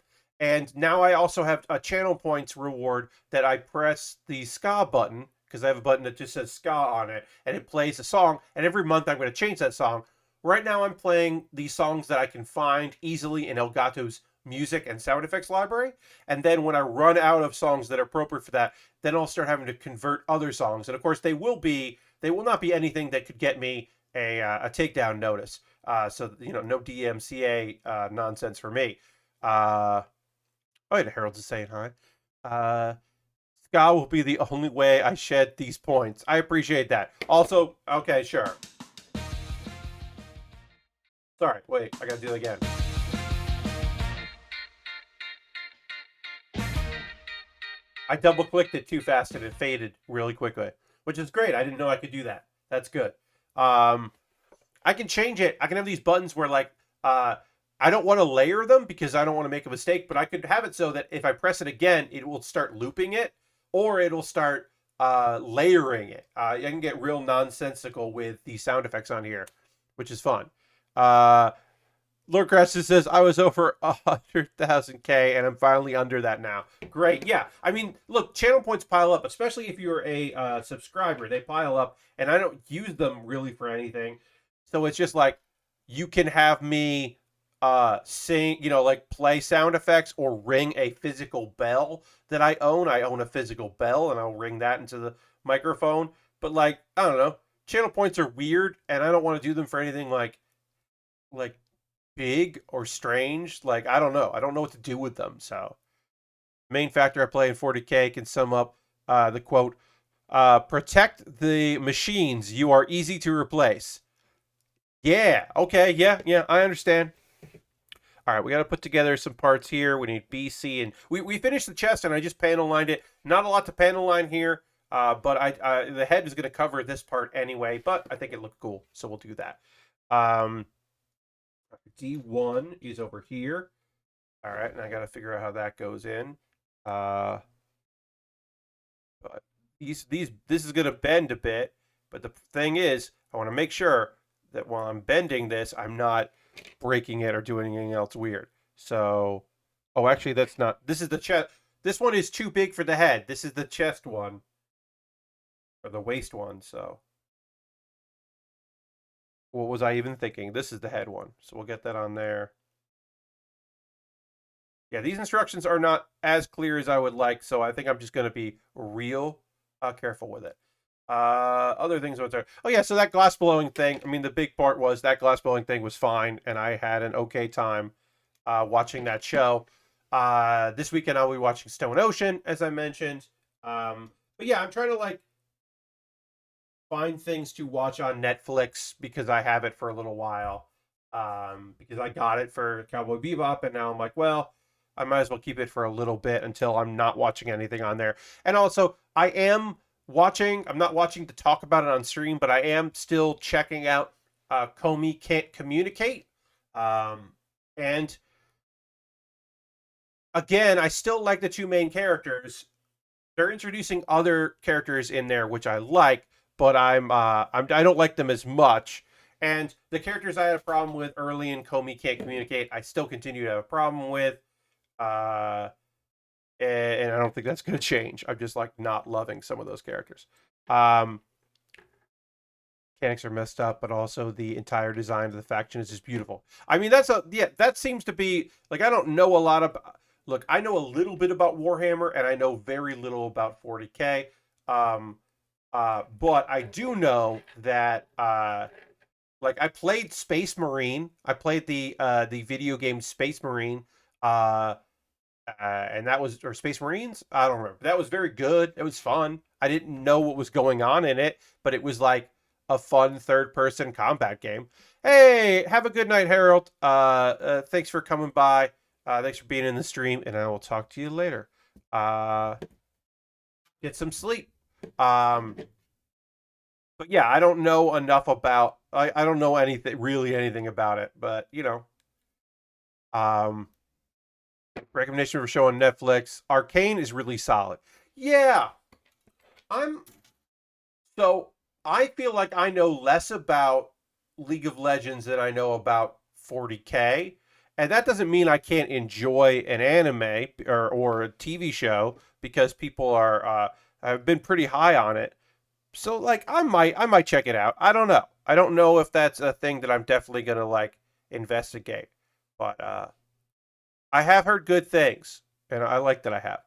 and now I also have a channel points reward that I press the ska button because I have a button that just says ska on it, and it plays a song. And every month I'm going to change that song. Right now, I'm playing the songs that I can find easily in Elgato's music and sound effects library. And then when I run out of songs that are appropriate for that, then I'll start having to convert other songs. And of course, they will not be anything that could get me a takedown notice. So no DMCA nonsense for me. Oh, yeah, Harold's is saying hi. Ska will be the only way I shed these points. I appreciate that. Also, okay, sure. Sorry, wait, I gotta do it again. I double clicked it too fast and it faded really quickly, which is great. I didn't know I could do that. That's good. I can change it. I can have these buttons where like I don't want to layer them because I don't want to make a mistake, but I could have it so that if I press it again, it will start looping it, or it'll start layering it. I can get real nonsensical with the sound effects on here, which is fun. Lord Creston says, I was over 100,000K and I'm finally under that now. Great. Yeah. I mean, look, channel points pile up, especially if you're a subscriber. They pile up, and I don't use them really for anything. So it's just like you can have me sing, like play sound effects or ring a physical bell that I own. I own a physical bell and I'll ring that into the microphone. But like, I don't know. Channel points are weird and I don't want to do them for anything like big or strange. Like, I don't know. I don't know what to do with them. So, main factor I play in 40K can sum up the quote: "Protect the machines. You are easy to replace." Yeah. Okay. Yeah. I understand. All right, we got to put together some parts here. We need B, C, and we finished the chest, and I just panel lined it. Not a lot to panel line here, but the head is going to cover this part anyway. But I think it looked cool, so we'll do that. D1 is over here. All right, and I got to figure out how that goes in. But this is going to bend a bit. But the thing is, I want to make sure that while I'm bending this, I'm not breaking it or doing anything else weird. So, oh, actually, that's not. This is the chest. This one is too big for the head. This is the chest one, or the waist one. So, what was I even thinking? This is the head one. So we'll get that on there. Yeah, these instructions are not as clear as I would like, so I think I'm just going to be real careful with it. Other things what's there? Oh yeah, so that glass blowing thing. I mean, the big part was that glass blowing thing was fine, and I had an okay time watching that show. This weekend I'll be watching Stone Ocean, as I mentioned. But yeah, I'm trying to like find things to watch on Netflix because I have it for a little while. Because I got it for Cowboy Bebop, and now I'm like, well, I might as well keep it for a little bit until I'm not watching anything on there. And also, I'm not watching to talk about it on stream, but I am still checking out Comey Can't Communicate. And again, I still like the two main characters. They're introducing other characters in there, which I like, but I don't like them as much. And the characters I had a problem with early in Comey Can't Communicate, I still continue to have a problem with. And I don't think that's going to change. I'm just like not loving some of those characters. Mechanics are messed up, but also the entire design of the faction is just beautiful. I mean, that seems to be like, I don't know a lot of. Look, I know a little bit about Warhammer, and I know very little about 40K. But I do know that like I played Space Marine. I played the video game Space Marine. And that was, or Space Marines. I don't remember. That was very good. It was fun. I didn't know what was going on in it, but it was like a fun third-person combat game. Hey, have a good night, Harold. Thanks for coming by. Thanks for being in the stream, and I will talk to you later. Uh, get some sleep. Um, but yeah, I don't know enough about. I don't know anything really anything about it, but um, recommendation for a show on Netflix. Arcane is really solid. Yeah, I'm so I feel like I know less about League of Legends than I know about 40K. And that doesn't mean I can't enjoy an anime or a TV show because people are have been pretty high on it. So like I might check it out. I don't know. I don't know if that's a thing that I'm definitely gonna like investigate. But I have heard good things, and I like that I have.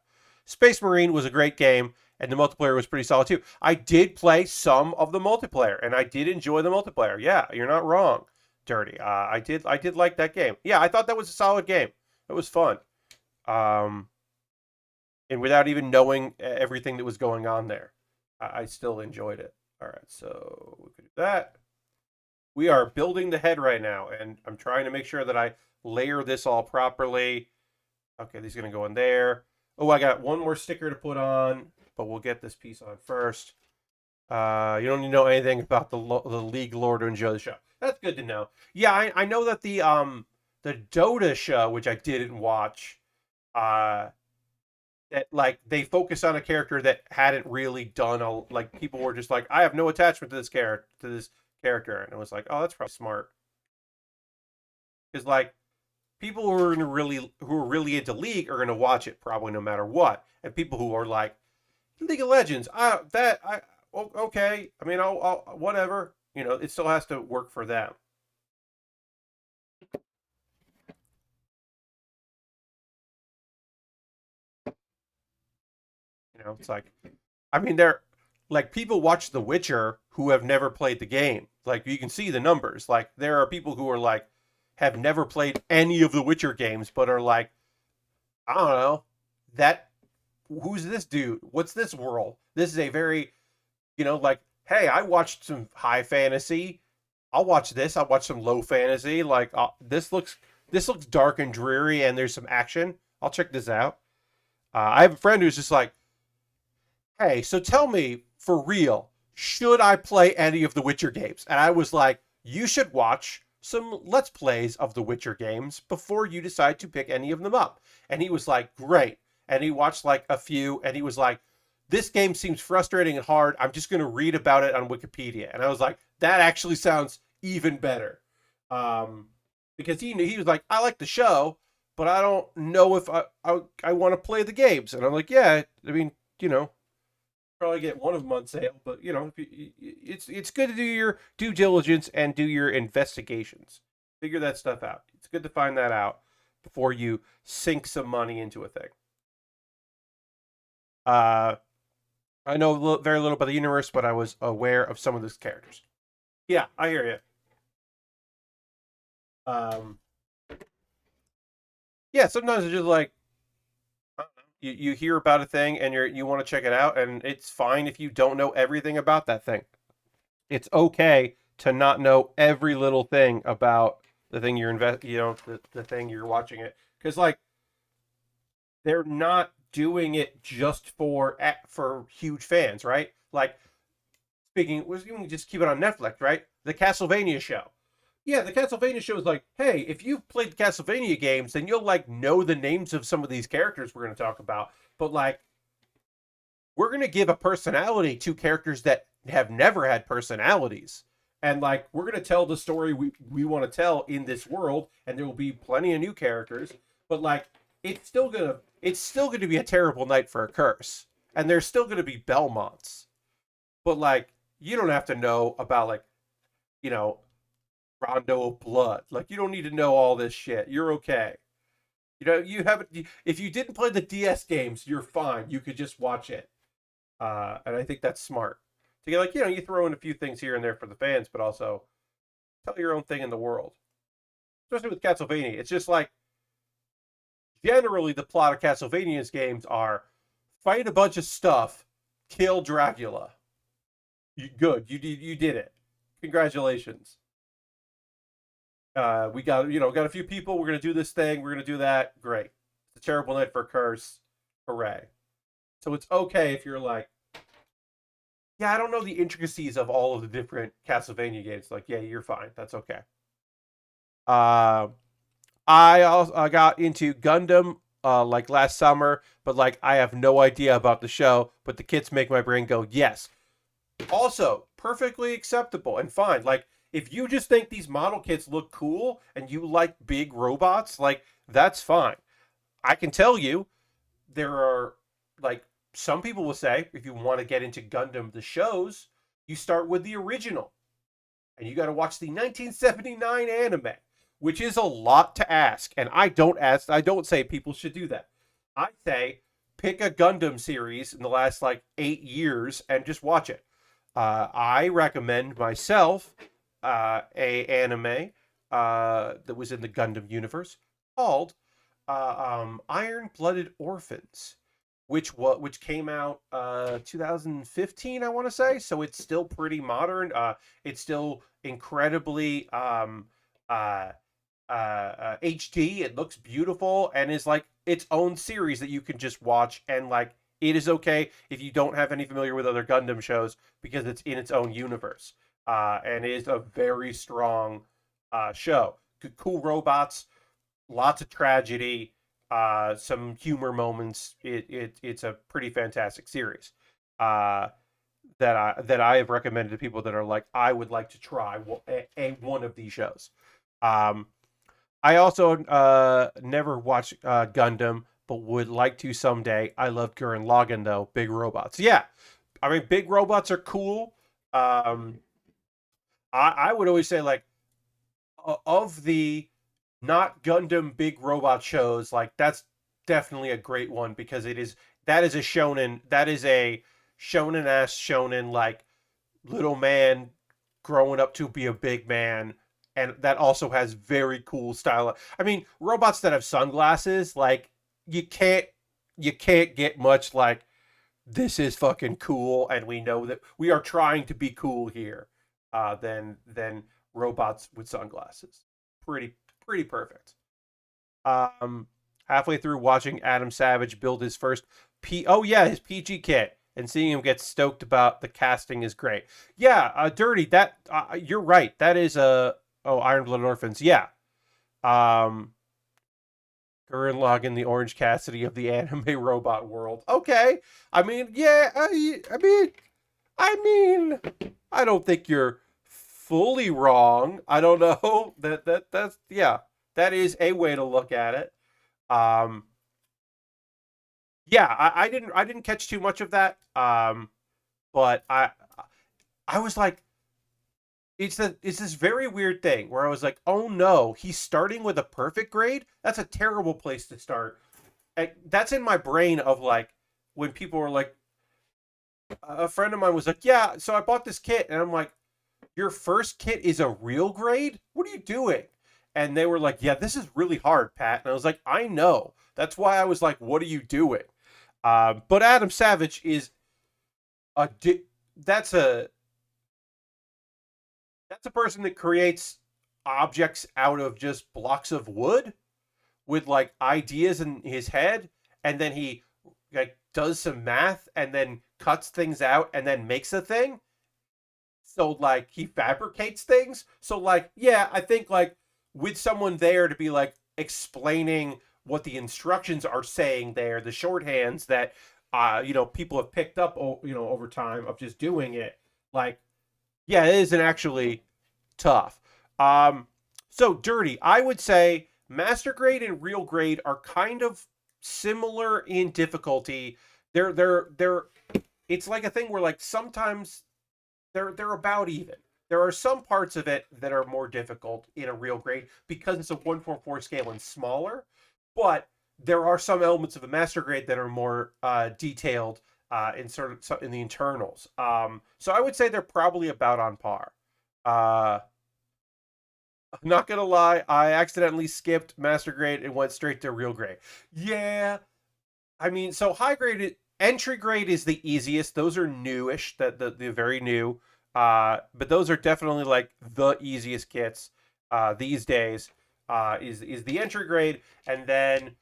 Space Marine was a great game, and the multiplayer was pretty solid too. I did play some of the multiplayer, and I did enjoy the multiplayer. Yeah, you're not wrong, Dirty. I did like that game. Yeah, I thought that was a solid game. It was fun. Um, and without even knowing everything that was going on there, I still enjoyed it. All right, so we could do that. We are building the head right now, and I'm trying to make sure that I layer this all properly. Okay, these are going to go in there. Oh, I got one more sticker to put on, but we'll get this piece on first. You don't need to know anything about the League lore to enjoy the show. That's good to know. Yeah, I know that the Dota show, which I didn't watch, uh, that like they focus on a character that hadn't really done a like people were just like, I have no attachment to this character, and it was like, oh, that's probably smart because like people who are really into League are gonna watch it probably no matter what, and people who are like League of Legends, okay. I mean, I'll whatever. It still has to work for them. It's like, I mean, they're like people watch The Witcher who have never played the game. Like you can see the numbers. Like there are people who are like have never played any of the Witcher games, but are like, I don't know, that who's this dude? What's this world? This is a very, like, hey, I watched some high fantasy. I'll watch this. I'll watch some low fantasy. Like this looks dark and dreary, and there's some action. I'll check this out. I have a friend who's just like, hey, so tell me for real, should I play any of the Witcher games? And I was like, you should watch some Let's Plays of the Witcher games before you decide to pick any of them up. And he was like, great. And he watched like a few, and he was like, this game seems frustrating and hard. I'm just going to read about it on Wikipedia. And I was like, that actually sounds even better. Because he was like, I like the show, but I don't know if I want to play the games. And I'm like, yeah, I mean, probably get one of them on sale, but it's good to do your due diligence and do your investigations. Figure that stuff out. It's good to find that out before you sink some money into a thing. Uh, I know very little about the universe, but I was aware of some of those characters. Yeah, I hear you. Um, yeah, sometimes it's just like you hear about a thing and you want to check it out, and it's fine if you don't know everything about that thing. It's okay to not know every little thing about the thing the thing you're watching it, because like they're not doing it just for huge fans, right? Like speaking, we can just keep it on Netflix, right? The Castlevania show. Yeah, the Castlevania show is like, hey, if you've played the Castlevania games, then you'll like know the names of some of these characters we're going to talk about. But like, we're going to give a personality to characters that have never had personalities. And like, we're going to tell the story we want to tell in this world, and there will be plenty of new characters. But like, it's still gonna be a terrible night for a curse, and there's still gonna be Belmonts. But like, you don't have to know about like, you know, Rondo of Blood. Like, you don't need to know all this shit. You're okay. You haven't. If you didn't play the DS games, you're fine. You could just watch it. And I think that's smart. To get like, you throw in a few things here and there for the fans, but also tell your own thing in the world. Especially with Castlevania, it's just like generally the plot of Castlevania's games are fight a bunch of stuff, kill Dracula. Good, you did it. Congratulations. We got got a few people. We're gonna do this thing. We're gonna do that. Great. It's a terrible night for a curse. Hooray. So it's okay if you're like, yeah, I don't know the intricacies of all of the different Castlevania games. Like, yeah, you're fine. That's okay. Uh, I also got into Gundam like last summer, but like I have no idea about the show. But the kits make my brain go, yes. Also, perfectly acceptable and fine. Like, if you just think these model kits look cool and you like big robots, like that's fine. I can tell you there are like some people will say if you want to get into Gundam the shows, you start with the original and you got to watch the 1979 anime, which is a lot to ask. And I don't say people should do that. I say pick a Gundam series in the last like 8 years and just watch it. I recommend myself a anime that was in the Gundam universe called Iron Blooded Orphans, which came out 2015, I want to say. So it's still pretty modern. It's still incredibly HD. It looks beautiful and is like its own series that you can just watch and like. It is okay if you don't have any familiar with other Gundam shows because it's in its own universe and is a very strong show. Cool robots, lots of tragedy, some humor moments. It's a pretty fantastic series uh, that I have recommended to people that are like I would like to try one of these shows. Um, I also never watched Gundam, but would like to someday. I love Gurren Lagann though, big robots. Yeah, I mean big robots are cool. Um, I would always say like of the not Gundam big robot shows, like that's definitely a great one because that is a shonen ass shonen like little man growing up to be a big man and that also has very cool style. I mean, robots that have sunglasses, like you can't you can't get much like this is fucking cool and we know that we are trying to be cool here than robots with sunglasses. Pretty perfect. Um Halfway through watching Adam Savage build his first his PG kit and seeing him get stoked about the casting is great. Yeah, Dirty, that you're right. That is a Iron Blood Orphans. Yeah. Um Gurren Lagann, the Orange Cassidy of the anime robot world. Okay. I mean, yeah, I mean, I don't think you're fully wrong. I don't know. That's yeah. That is a way to look at it. Um yeah, I didn't catch too much of that. But I was like it's this very weird thing where I was like, "Oh no, he's starting with a perfect grade? That's a terrible place to start." And that's in my brain of like when people were like a friend of mine was like, "Yeah, so I bought this kit." And I'm like, "Your first kit is a real grade? What are you doing?" And they were like, "Yeah, this is really hard, Pat." And I was like, "I know." That's why I was like, "What are you doing?" But Adam Savage is a that's a that's a person that creates objects out of just blocks of wood with like ideas in his head, and then he like does some math and then cuts things out and then makes a thing. So like he fabricates things. So like yeah, I think like with someone there to be like explaining what the instructions are saying there, the shorthands that people have picked up over time of just doing it. Like yeah, it isn't actually tough. Um, so Dirty, I would say master grade and real grade are kind of similar in difficulty. They're it's like a thing where like sometimes they're about even. There are some parts of it that are more difficult in a real grade because it's a 144 scale and smaller, but there are some elements of a master grade that are more detailed in sort of in the internals. So I would say they're probably about on par. Uh, Not gonna lie, I accidentally skipped master grade and went straight to real grade. Yeah, I mean, so high grade, entry grade is the easiest. Those are newish, that the very new. But those are definitely like the easiest kits these days. Is the entry grade, and then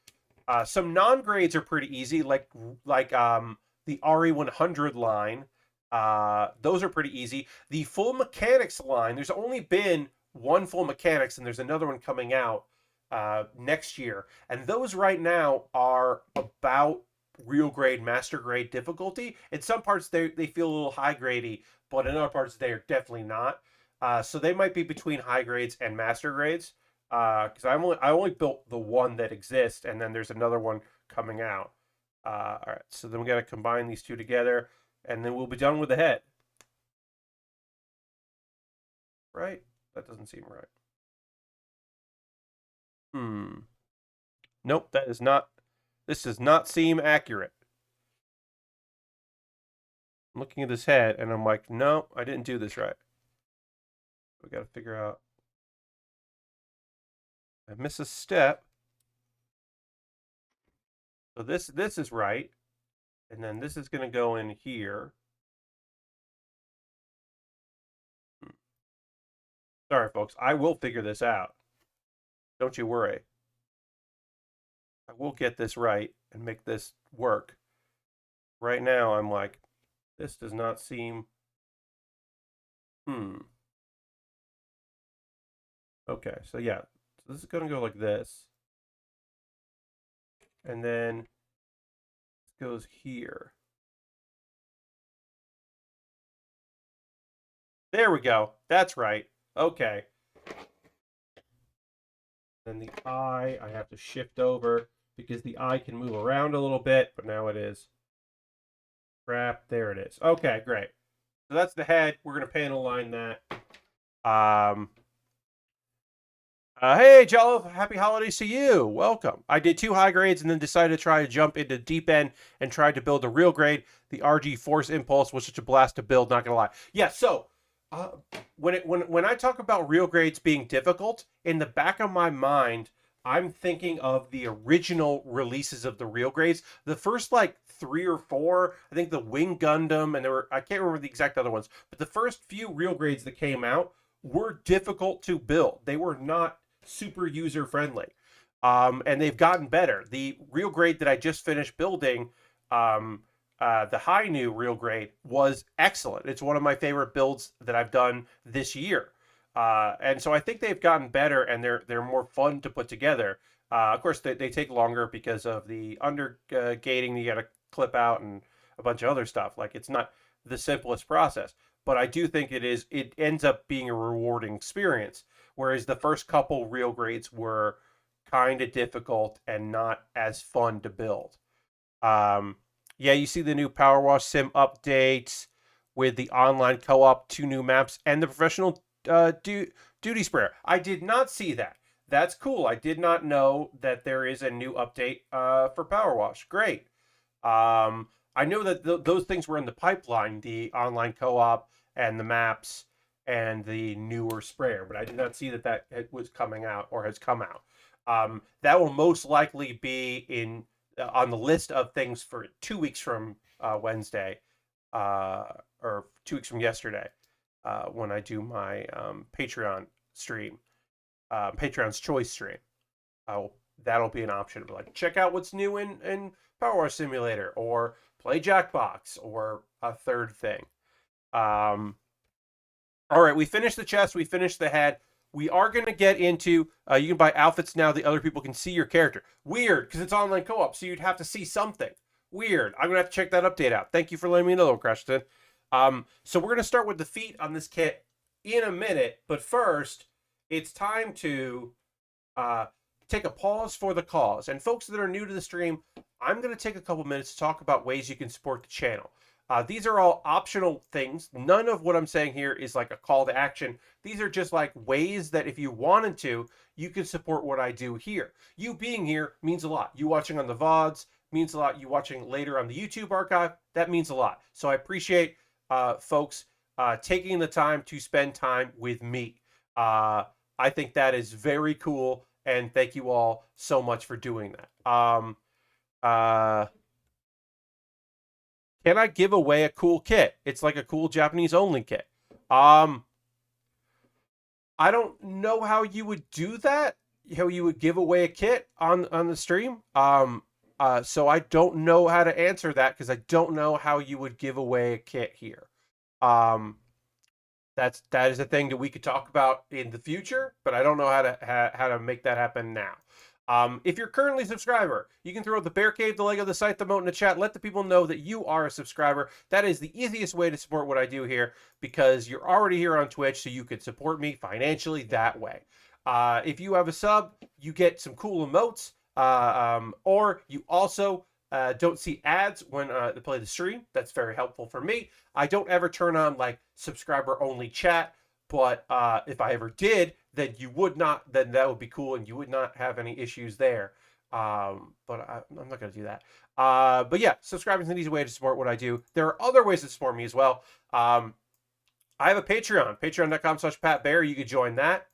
some non grades are pretty easy, like the RE100 line. Those are pretty easy. The full mechanics line, there's only been one full mechanics, and there's another one coming out next year. And those right now are about real grade, master grade difficulty. In some parts, they feel a little high grady, but in other parts, they are definitely not. So they might be between high grades and master grades. Because I only built the one that exists, and then there's another one coming out. All right, so then we got to combine these two together, and then we'll be done with the head. Right? That doesn't seem right. Hmm. Nope, that is not. This does not seem accurate. I'm looking at this head, and I'm like, no, I didn't do this right. We got to figure out. I miss a step. So this is right, and then this is going to go in here. Sorry, folks. I will figure this out. Don't you worry. I will get this right and make this work. Right now, I'm like, this does not seem. Hmm. Okay, so yeah, so this is going to go like this. And then it goes here. There we go. That's right. Okay. Then the eye, I have to shift over because the eye can move around a little bit, but now it is wrapped. There it is. Okay, great. So that's the head. We're going to panel line that. Um, hey, Jello, happy holidays to you. Welcome. I did 2 high grades and then decided to try to jump into deep end and tried to build a real grade. The RG Force Impulse was such a blast to build, not going to lie. Yeah, so uh, when I talk about real grades being difficult, in the back of my mind, I'm thinking of the original releases of the real grades. The first like 3 or 4, I think the Wing Gundam, and there were, I can't remember the exact other ones, but the first few real grades that came out were difficult to build. They were not super user friendly. And they've gotten better. The real grade that I just finished building, the high new real grade, was excellent. It's one of my favorite builds that I've done this year. And so I think they've gotten better, and they're more fun to put together. Of course, they take longer because of the under gating you got to clip out and a bunch of other stuff. Like, it's not the simplest process, but I do think it is. It ends up being a rewarding experience. Whereas the first couple real grades were kind of difficult and not as fun to build. Um, yeah, you see the new Power Wash Sim updates with the online co-op, 2 new maps, and the professional duty sprayer. I did not see that. That's cool. I did not know that there is a new update for Power Wash. Great. I know that those things were in the pipeline, the online co-op and the maps and the newer sprayer, but I did not see that it was coming out or has come out. That will most likely be in on the list of things for 2 weeks from Wednesday, or 2 weeks from yesterday, when I do my Patreon stream, Patreon's Choice stream. That'll be an option. Like, check out what's new in Power Wash Simulator, or play Jackbox, or a third thing. All right, we finished the chest. We finished the head. We are going to get into, you can buy outfits now that other people can see your character. Weird, because it's online co-op, so you'd have to see something. Weird. I'm going to have to check that update out. Thank you for letting me know, Crashton. So we're going to start with the feet on this kit in a minute, but first, it's time to take a pause for the cause. And folks that are new to the stream, I'm going to take a couple minutes to talk about ways you can support the channel. These are all optional things. None of what I'm saying here is like a call to action. These are just like ways that if you wanted to, you can support what I do here. You being here means a lot. You watching on the VODs means a lot. You watching later on the YouTube archive, that means a lot. So I appreciate folks taking the time to spend time with me. I think that is very cool, and thank you all so much for doing that. Uh, can I give away a cool kit? It's like a cool Japanese only kit. Um, I don't know how you would do that. How you would give away a kit on the stream. So I don't know how to answer that because I don't know how you would give away a kit here. Um, that is a thing that we could talk about in the future, but I don't know how to make that happen now. If you're currently a subscriber, you can throw the Bear Cave, the Lego, the site, the moat in the chat. Let the people know that you are a subscriber. That is the easiest way to support what I do here because you're already here on Twitch, so you can support me financially that way. If you have a sub, you get some cool emotes, or you also don't see ads when they play the stream. That's very helpful for me. I don't ever turn on like subscriber only chat, but if I ever did, then you would not. Then that would be cool, and you would not have any issues there. But I'm not going to do that. But yeah, subscribing is an easy way to support what I do. There are other ways to support me as well. I have a Patreon, patreon.com/PatBear. You could join that.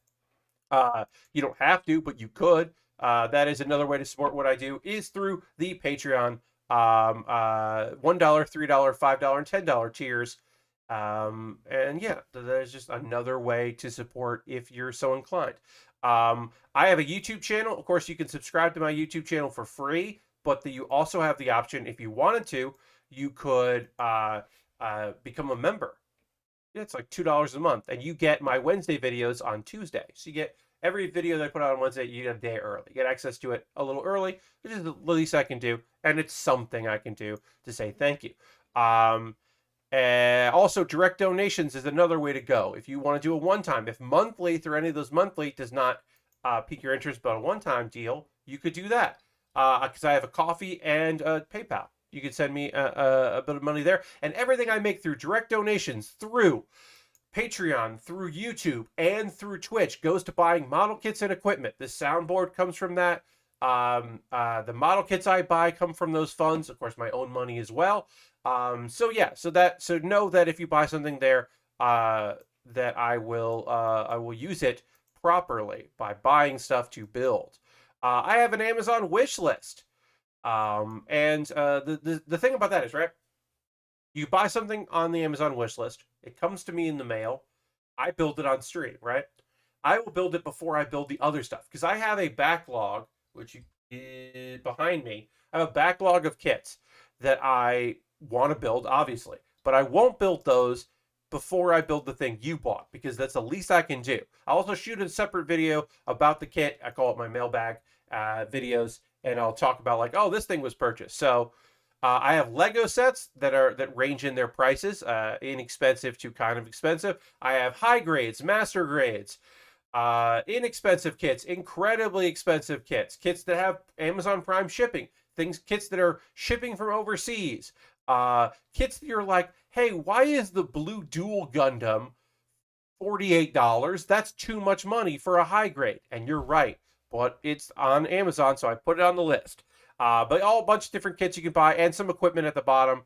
You don't have to, but you could. That is another way to support what I do is through the Patreon. $1, $3, $5, and $10 tiers. And yeah, there's just another way to support if you're so inclined. I have a YouTube channel. Of course, you can subscribe to my YouTube channel for free, but you also have the option, if you wanted to, you could become a member. It's like $2 a month, and you get my Wednesday videos on Tuesday. So you get every video that I put out on Wednesday, you get a day early. You get access to it a little early, which is the least I can do, and it's something I can do to say thank you. And also, direct donations is another way to go. If you want to do a one-time, if monthly through any of those monthly does not pique your interest, but a one-time deal, you could do that. Because I have a coffee and a PayPal. You could send me a bit of money there. And everything I make through direct donations, through Patreon, through YouTube, and through Twitch goes to buying model kits and equipment. The soundboard comes from that. The model kits I buy come from those funds. Of course, my own money as well. So yeah, so know that if you buy something there, that I will use it properly by buying stuff to build. I have an Amazon wish list. And the thing about that is, right, you buy something on the Amazon wish list, it comes to me in the mail, I build it on stream, right? I will build it before I build the other stuff because I have a backlog, which is behind me. I have a backlog of kits that I want to build, obviously, but I won't build those before I build the thing you bought because that's the least I can do. I'll also shoot a separate video about the kit. I call it my mailbag videos, and I'll talk about like, oh, this thing was purchased. So I have Lego sets that range in their prices, inexpensive to kind of expensive. I have high grades, master grades, inexpensive kits, incredibly expensive kits, kits that have Amazon Prime shipping, kits that are shipping from overseas, kits that you're like, hey, why is the blue dual Gundam $48? That's too much money for a high grade. And you're right, but it's on Amazon, so I put it on the list. But a bunch of different kits you can buy and some equipment at the bottom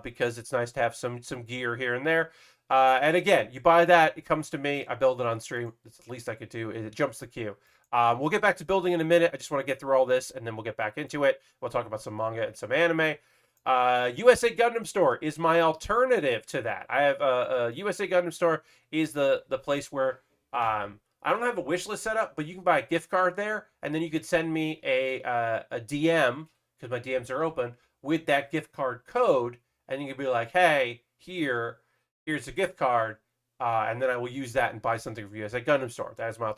because it's nice to have some gear here and there. And again, you buy that, it comes to me, I build it on stream. It's the least I could do. It jumps the queue. We'll get back to building in a minute. I just want to get through all this, and then we'll get back into it. We'll talk about some manga and some anime. USA Gundam Store is my alternative to that. I have a USA Gundam Store is the place where I don't have a wish list set up, but you can buy a gift card there, and then you could send me a DM because my DMs are open with that gift card code, and you could be like, hey, here's a gift card, and then I will use that and buy something for you. As a Gundam Store, that is my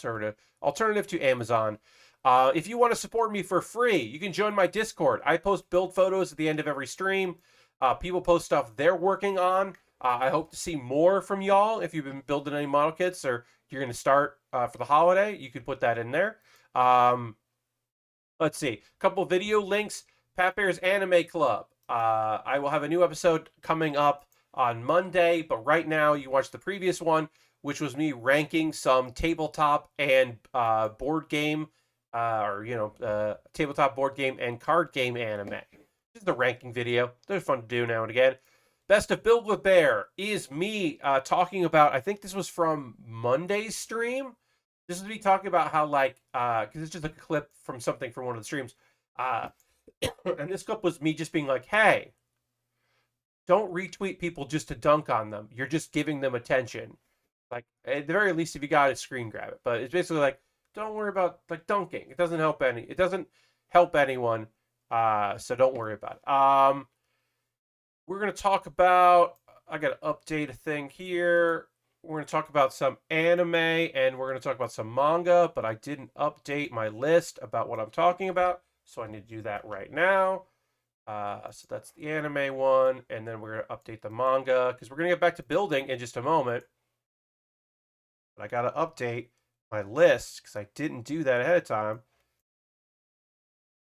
alternative to Amazon. If you want to support me for free, you can join my Discord. I post build photos at the end of every stream. People post stuff they're working on. I hope to see more from y'all. If you've been building any model kits or you're going to start for the holiday, you could put that in there. Let's see. A couple video links. Pat Bear's Anime Club. I will have a new episode coming up on Monday, but right now you watch the previous one, which was me ranking some tabletop and board game, tabletop board game and card game anime. This is the ranking video. They're fun to do now and again. Best of Build with Baer is me talking about, I think this was from Monday's stream. This is me talking about how like because it's just a clip from something from one of the streams, uh, and this clip was me just being like, "Hey, don't retweet people just to dunk on them. You're just giving them attention. Like at the very least, if you got to screen grab it, but it's basically like, don't worry about like dunking. It doesn't help any. It doesn't help anyone. So don't worry about it. We're gonna talk about. I got to update a thing here. We're going to talk about some anime and we're going to talk about some manga, but I didn't update my list about what I'm talking about, so I need to do that right now. So that's the anime one, and then we're going to update the manga because we're going to get back to building in just a moment. But I got to update my list because I didn't do that ahead of time.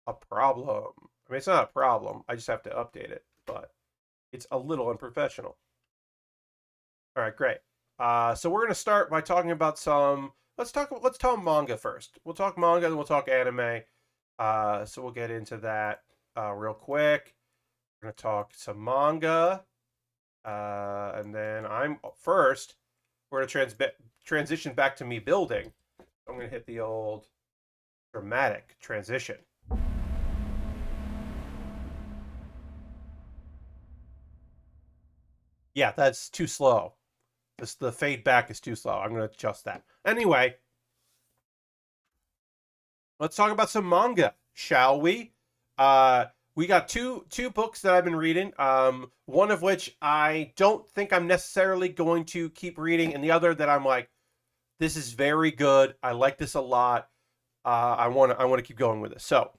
A problem. I mean, it's not a problem. I just have to update it, but it's a little unprofessional. All right, great. So we're gonna start by talking about some. Let's talk manga first. We'll talk manga, then we'll talk anime. So we'll get into that real quick. We're gonna talk some manga, and then I'm first. We're gonna transition back to me building. I'm gonna hit the old dramatic transition. Yeah, that's too slow. The fade back is too slow. I'm going to adjust that. Anyway, let's talk about some manga, shall we? We got two books that I've been reading. One of which I don't think I'm necessarily going to keep reading, and the other that I'm like, this is very good. I like this a lot. I want to keep going with this. So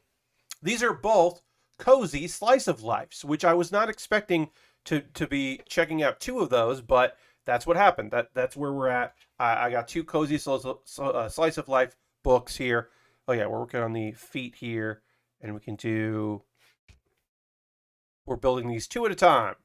these are both cozy slice of lives, which I was not expecting to be checking out two of those, but that's what happened. That's where we're at. I got two cozy slice of life books here. Oh yeah, we're working on the feet here, and we can do. We're building these two at a time.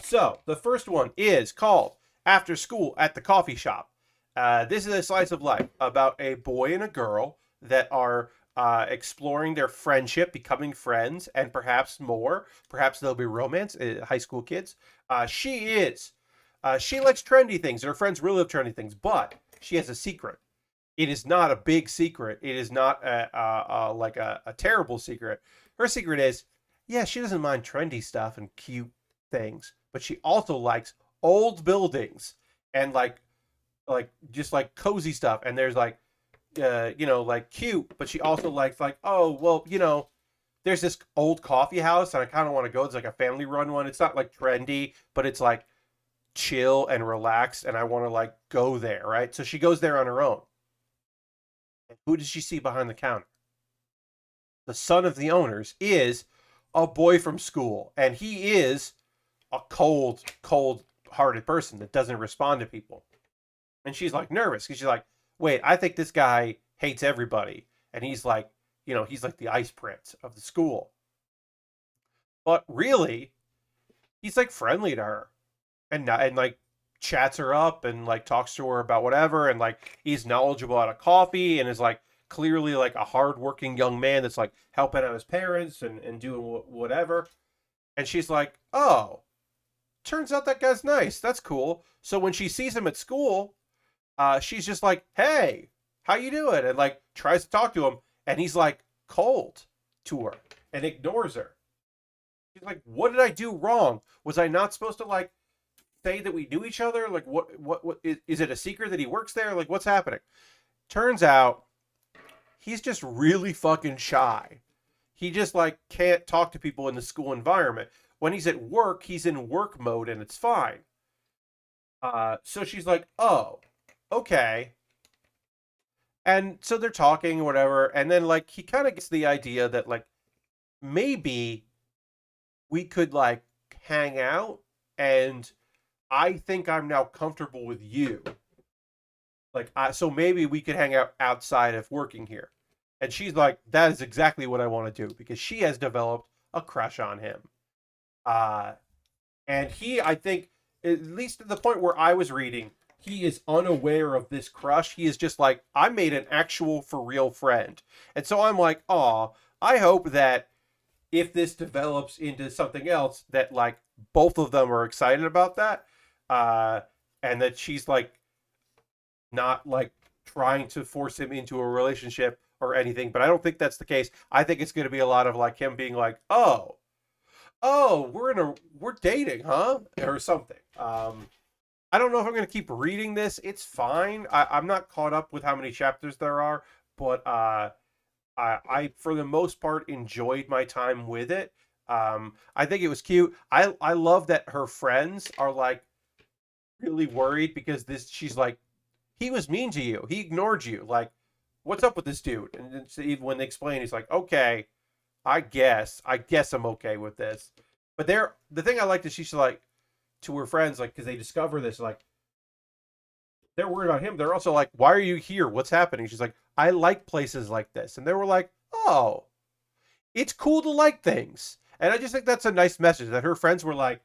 So the first one is called "After School at the Coffee Shop." This is a slice of life about a boy and a girl that are exploring their friendship, becoming friends, and perhaps more. Perhaps there'll be romance. High school kids. She likes trendy things. Her friends really love trendy things, but she has a secret. It is not a big secret. It is not like a terrible secret. Her secret is, yeah, she doesn't mind trendy stuff and cute things, but she also likes old buildings and like just like cozy stuff. And there's like like cute, but she also likes like, oh well, there's this old coffee house and I kind of want to go. It's like a family run one. It's not like trendy, but it's like chill and relaxed, and I want to like go there, right? So she goes there on her own. And who does she see behind the counter? The son of the owners is a boy from school, and he is a cold hearted person that doesn't respond to people. And she's like nervous because she's like, wait, I think this guy hates everybody, and he's like, he's like the ice prince of the school. But really, he's like friendly to her, and like chats her up and like talks to her about whatever, and like he's knowledgeable out of coffee and is like clearly like a hardworking young man that's like helping out his parents and doing whatever. And she's like, oh, turns out that guy's nice. That's cool. So when she sees him at school, she's just like, hey, how you doing? And like tries to talk to him, and he's like cold to her and ignores her. She's like, what did I do wrong? Was I not supposed to like say that we knew each other? Like, what is it a secret that he works there? Like, what's happening? Turns out he's just really fucking shy. He just like can't talk to people in the school environment. When he's at work, he's in work mode and it's fine. So she's like, oh, okay. And so they're talking or whatever, and then like he kind of gets the idea that like maybe we could like hang out, and I think I'm now comfortable with you. Like, so maybe we could hang out outside of working here. And she's like, that is exactly what I want to do because she has developed a crush on him. Uh, and he, I think, at least at the point where I was reading, he is unaware of this crush. He is just like, I made an actual for real friend. And so I'm like, aw, I hope that if this develops into something else, that like both of them are excited about that. And that she's like, not like trying to force him into a relationship or anything, but I don't think that's the case. I think it's going to be a lot of like him being like, oh, we're dating, huh? Or something. I don't know if I'm going to keep reading this. It's fine. I'm not caught up with how many chapters there are, but I for the most part enjoyed my time with it. I think it was cute. I love that her friends are like really worried because this she's like, he was mean to you. He ignored you. Like, what's up with this dude? And then even when they explain, he's like, okay, I guess I'm okay with this. But the thing I liked is she's like to her friends, like, because they discover this, like, they're worried about him. They're also like, why are you here? What's happening? She's like, I like places like this. And they were like, oh, it's cool to like things. And I just think that's a nice message that her friends were like,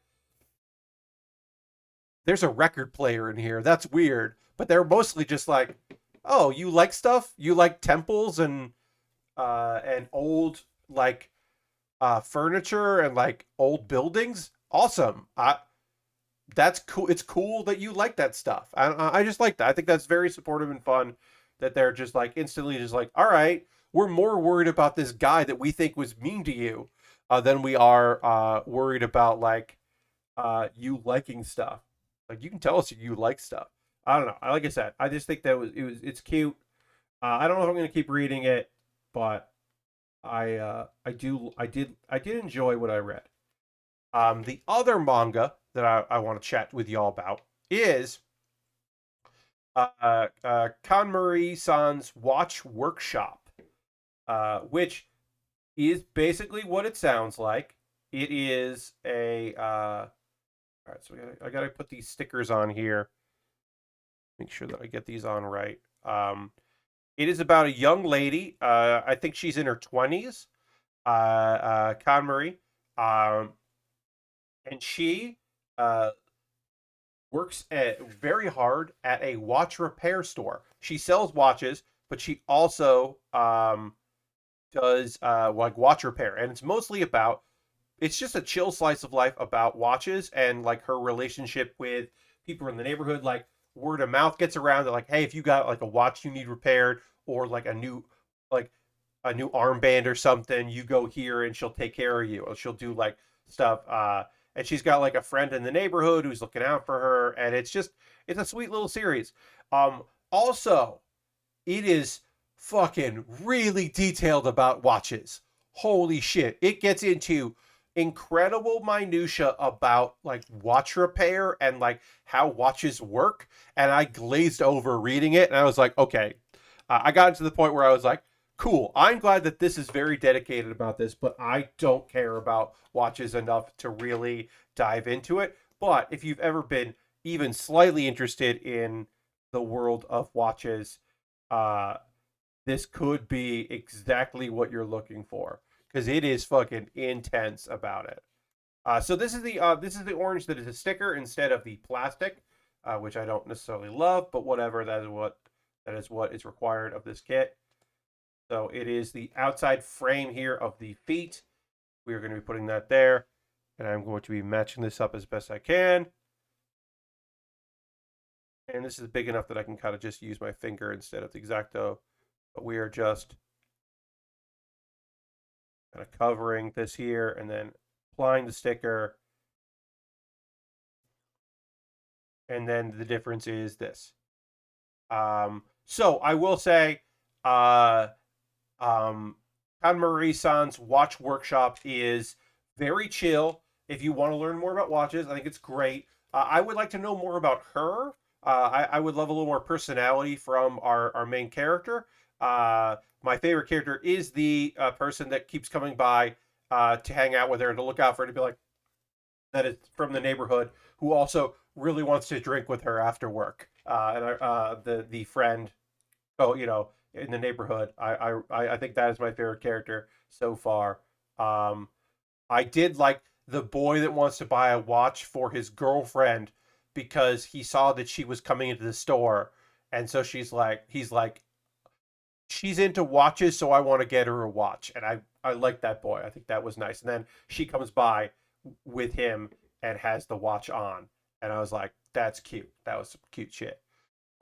there's a record player in here. That's weird. But they're mostly just like, oh, you like stuff? You like temples and old like furniture and like old buildings? Awesome. That's cool. It's cool that you like that stuff. I just like that. I think that's very supportive and fun that they're just like instantly just like, all right, we're more worried about this guy that we think was mean to you than we are worried about like you liking stuff. Like you can tell us you like stuff. I don't know. Like I said, I just think that it's cute. I don't know if I'm going to keep reading it, but I did enjoy what I read. The other manga that I want to chat with y'all about is Kanmuri-san's Watch Workshop, which is basically what it sounds like. It is a all right, so I gotta put these stickers on here. Make sure that I get these on right. It is about a young lady. I think she's in her 20s. Kanmuri. And she works very hard at a watch repair store. She sells watches, but she also does like watch repair, and it's mostly about. It's just a chill slice of life about watches and like her relationship with people in the neighborhood. Like word of mouth gets around. They're like, hey, if you got like a watch you need repaired or like like a new armband or something, you go here and she'll take care of you. Or she'll do like stuff. And she's got like a friend in the neighborhood who's looking out for her, and it's a sweet little series. Also, it is fucking really detailed about watches. Holy shit. It gets into incredible minutia about like watch repair and like how watches work, and I glazed over reading it and I was like, okay. I got to the point where I was like, cool, I'm glad that this is very dedicated about this, but I don't care about watches enough to really dive into it. But if you've ever been even slightly interested in the world of watches, uh this could be exactly what you're looking for because it is fucking intense about it. So this is the orange that is a sticker instead of the plastic, which I don't necessarily love, but whatever. That is what is required of this kit. So it is the outside frame here of the feet. We are going to be putting that there, and I'm going to be matching this up as best I can. And this is big enough that I can kind of just use my finger instead of the X-Acto. But we are just kind of covering this here and then applying the sticker. And then the difference is this. So I will say, Kanmuri-san's Watch Workshop is very chill. If you want to learn more about watches, I think it's great. I would like to know more about her. I would love a little more personality from our main character. My favorite character is the person that keeps coming by to hang out with her and to look out for her, to be like, that is from the neighborhood, who also really wants to drink with her after work. The friend, oh, in the neighborhood. I think that is my favorite character so far. I did like the boy that wants to buy a watch for his girlfriend because he saw that she was coming into the store, and so he's like, she's into watches, so I want to get her a watch, and I like that boy. I think that was nice. And then she comes by with him and has the watch on, and I was like, that's cute. That was some cute shit.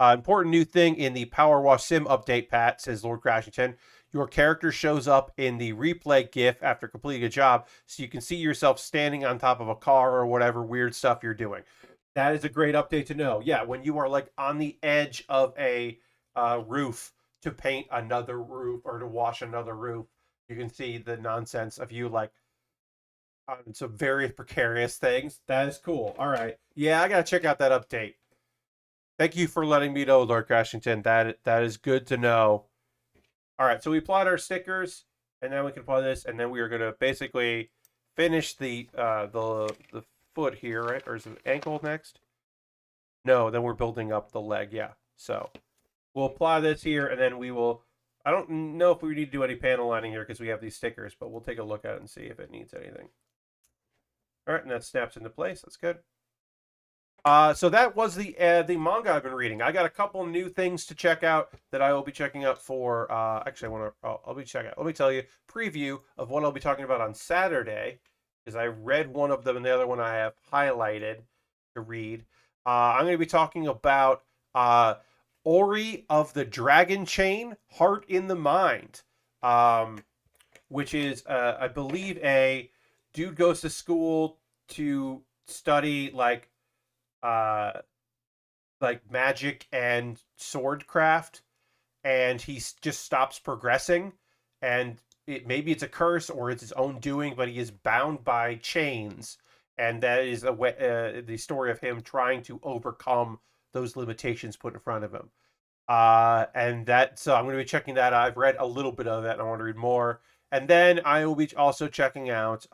Important new thing in the Power Wash Sim update, Pat, says Lord Crashington. Your character shows up in the replay GIF after completing a job, so you can see yourself standing on top of a car or whatever weird stuff you're doing. That is a great update to know. Yeah, when you are like on the edge of a roof to paint another roof or to wash another roof, you can see the nonsense of you like on some very precarious things. That is cool. All right. Yeah, I gotta check out that update. Thank you for letting me know, Lord Crashington. That is good to know. All right, so we applied our stickers, and then we can apply this, and then we are gonna basically finish the foot here, right? Or is it ankle next? No, then we're building up the leg. Yeah. So we'll apply this here, and then we will. I don't know if we need to do any panel lining here because we have these stickers, but we'll take a look at it and see if it needs anything. All right, and that snaps into place. That's good. So that was the manga I've been reading. I got a couple new things to check out that I will be checking out for. Actually, I'll be checking out. Let me tell you preview of what I'll be talking about on Saturday, because I read one of them and the other one I have highlighted to read. I'm going to be talking about Ori of the Dragon Chain, Heart in the Mind, which is I believe a dude goes to school to study like magic and swordcraft, and he just stops progressing, and maybe it's a curse or it's his own doing, but he is bound by chains, and that is the story of him trying to overcome those limitations put in front of him. And that, so I'm going to be checking that out. I've read a little bit of it and I want to read more, and then I will be also checking out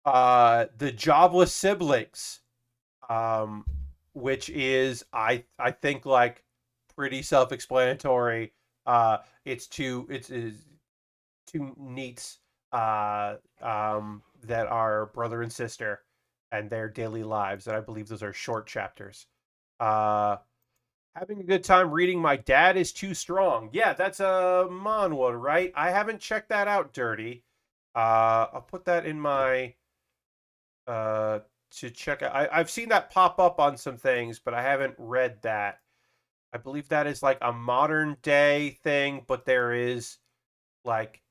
the Jobless Siblings, which is I think like pretty self-explanatory. It's two neats that are brother and sister and their daily lives, and I believe those are short chapters. Having a good time reading My Dad Is Too Strong. Yeah, that's a manhwa, right? I haven't checked that out, Dirty. I'll put that in my to check out. I've seen that pop up on some things, but I haven't read that. I believe that is like a modern day thing, but there is like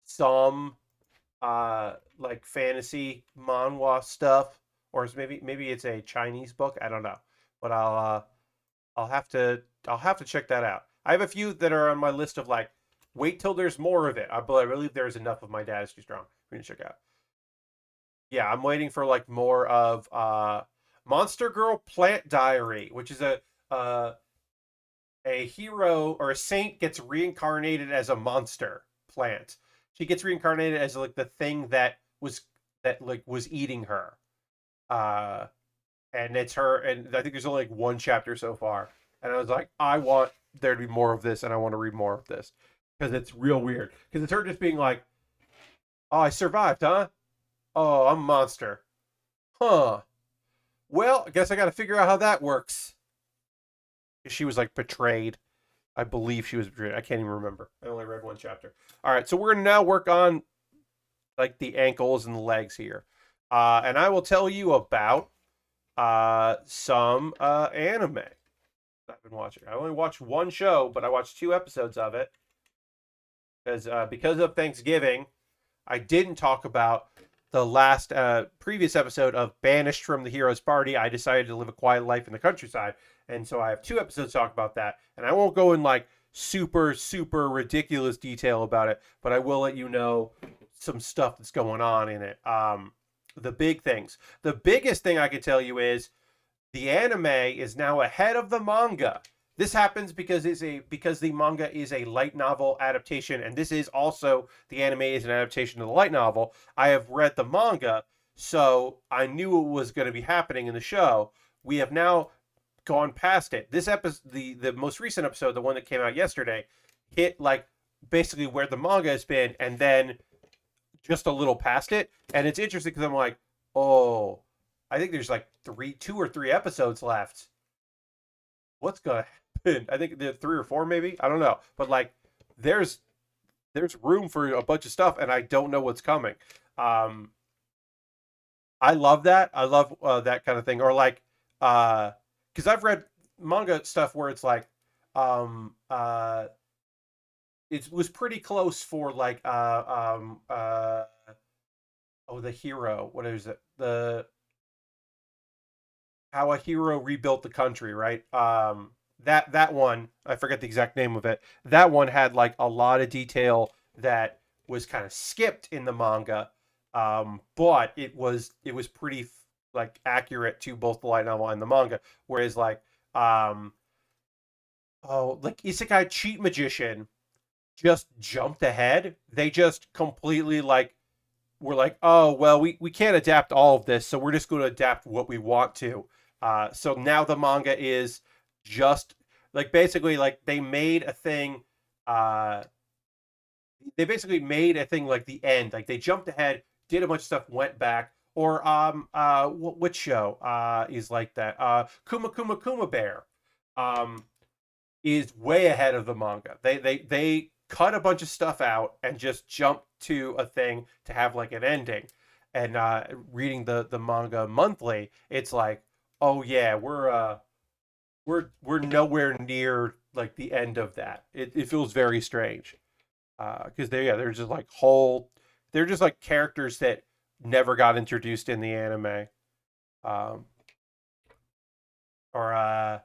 some like fantasy manhwa stuff, or maybe it's a Chinese book. I don't know, but I'll have to check that out. I have a few that are on my list of like wait till there's more of it. I believe there's enough of My Dad Is Too Strong for me to check out. Yeah, I'm waiting for like more of Monster Girl Plant Diary, which is a hero or a saint gets reincarnated as a monster plant. She gets reincarnated as like the thing that was eating her. Uh and it's her, and I think there's only like one chapter so far. And I was like, I want there to be more of this, and I want to read more of this because it's real weird. Because it's her just being like, "Oh, I survived, huh? Oh, I'm a monster, huh? Well, I guess I got to figure out how that works." She was like betrayed. I believe she was betrayed. I can't even remember. I only read one chapter. All right, so we're gonna now work on like the ankles and the legs here, and I will tell you about some anime I've been watching. I only watched one show, but I watched 2 episodes of it because of Thanksgiving. I didn't talk about the last previous episode of Banished from the Hero's Party. I decided to live a quiet life in the countryside, and so I have 2 episodes to talk about that. And I won't go in like super ridiculous detail about it, but I will let you know some stuff that's going on in it. The big things. The biggest thing I can tell you is the anime is now ahead of the manga. This happens because the manga is a light novel adaptation, and this is also the anime is an adaptation of the light novel. I have read the manga, so I knew it was going to be happening in the show. We have now gone past it. This episode, the most recent episode, the one that came out yesterday, hit like basically where the manga has been, and then just a little past it. And it's interesting because I'm like, oh, I think there's like 2 or 3 episodes left. What's gonna happen? I think there 3 or 4 maybe. I don't know, but like there's room for a bunch of stuff, and I don't know what's coming. I love that. I love that kind of thing, or like because I've read manga stuff where it's like, um, uh, it was pretty close for like, oh, the hero. What is it? The How a Hero Rebuilt the Country, right? That one, I forget the exact name of it. That one had like a lot of detail that was kind of skipped in the manga, but it was pretty like accurate to both the light novel and the manga. Whereas like, um, oh, like Isekai Cheat Magician just jumped ahead. They just completely like were like, oh well, we can't adapt all of this, so we're just going to adapt what we want to. So now the manga is just like basically like uh they basically made a thing like the end. Like they jumped ahead, did a bunch of stuff, went back. Or which show is like that? Kuma Bear. Um is way ahead of the manga. They cut a bunch of stuff out and just jumped to a thing to have like an ending. And reading the manga monthly, it's like, oh yeah, we're nowhere near like the end of that. It feels very strange because they're just like they're just like characters that never got introduced in the anime. Um, or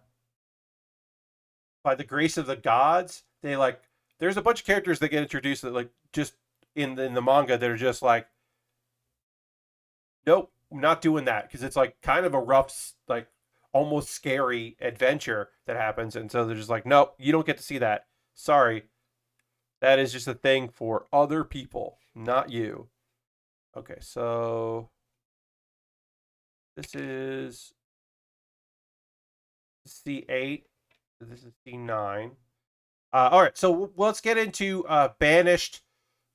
By the grace of the gods, they like there's a bunch of characters that get introduced that like just in the manga that are just like, nope, I'm not doing that because it's like kind of a rough, like almost scary adventure that happens, and so they're just like, nope, you don't get to see that. Sorry, that is just a thing for other people, not you. Okay, so this is C8. This is C9. All right, so let's get into Banished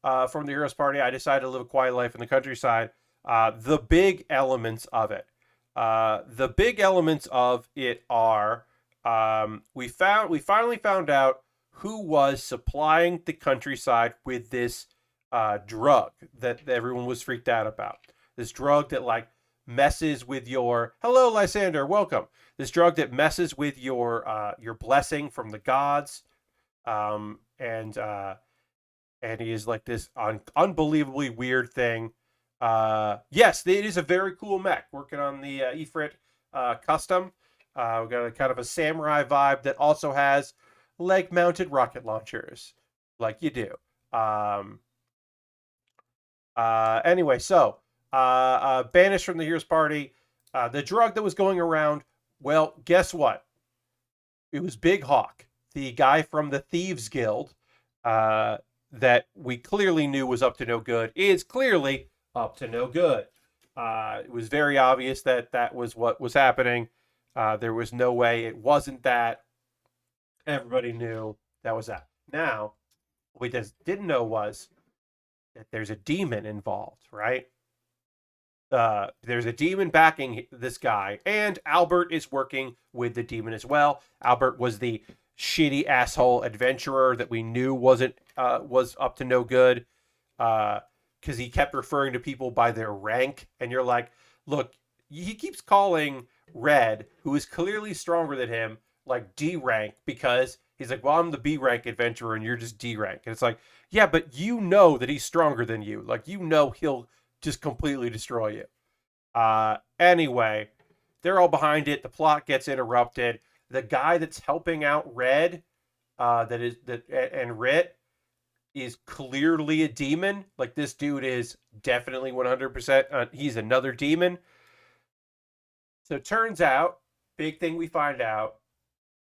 from the Heroes Party. I decided to live a quiet life in the countryside. The big elements of it. The big elements of it are we finally found out who was supplying the countryside with this drug that everyone was freaked out about. This drug that like messes with your hello Lysander, welcome. This drug that messes with your blessing from the gods, um, and uh, and he is like this unbelievably weird thing. Yes, it is a very cool mech. Working on the Efreet Custom. We got a kind of a samurai vibe that also has leg-mounted rocket launchers, like you do. Um, anyway, so banished from the Heroes Party. The drug that was going around. Well, guess what? It was Big Hawk, the guy from the Thieves Guild, uh, that we clearly knew was up to no good, is clearly up to no good. It was very obvious that that was what was happening. There was no way it wasn't that. Everybody knew that was that. Now, what we just didn't know was that there's a demon involved, right? There's a demon backing this guy, and Albert is working with the demon as well. Albert was the shitty asshole adventurer that we knew was up to no good, because he kept referring to people by their rank, and you're like, look, he keeps calling Red, who is clearly stronger than him, like D rank because he's like, well, I'm the B rank adventurer and you're just D rank, and it's like, yeah, but you know that he's stronger than you, like you know he'll just completely destroy you. Anyway, they're all behind it. The plot gets interrupted. The guy that's helping out Red, and Rit is clearly a demon. Like this dude is definitely 100%. He's another demon. So it turns out, big thing we find out,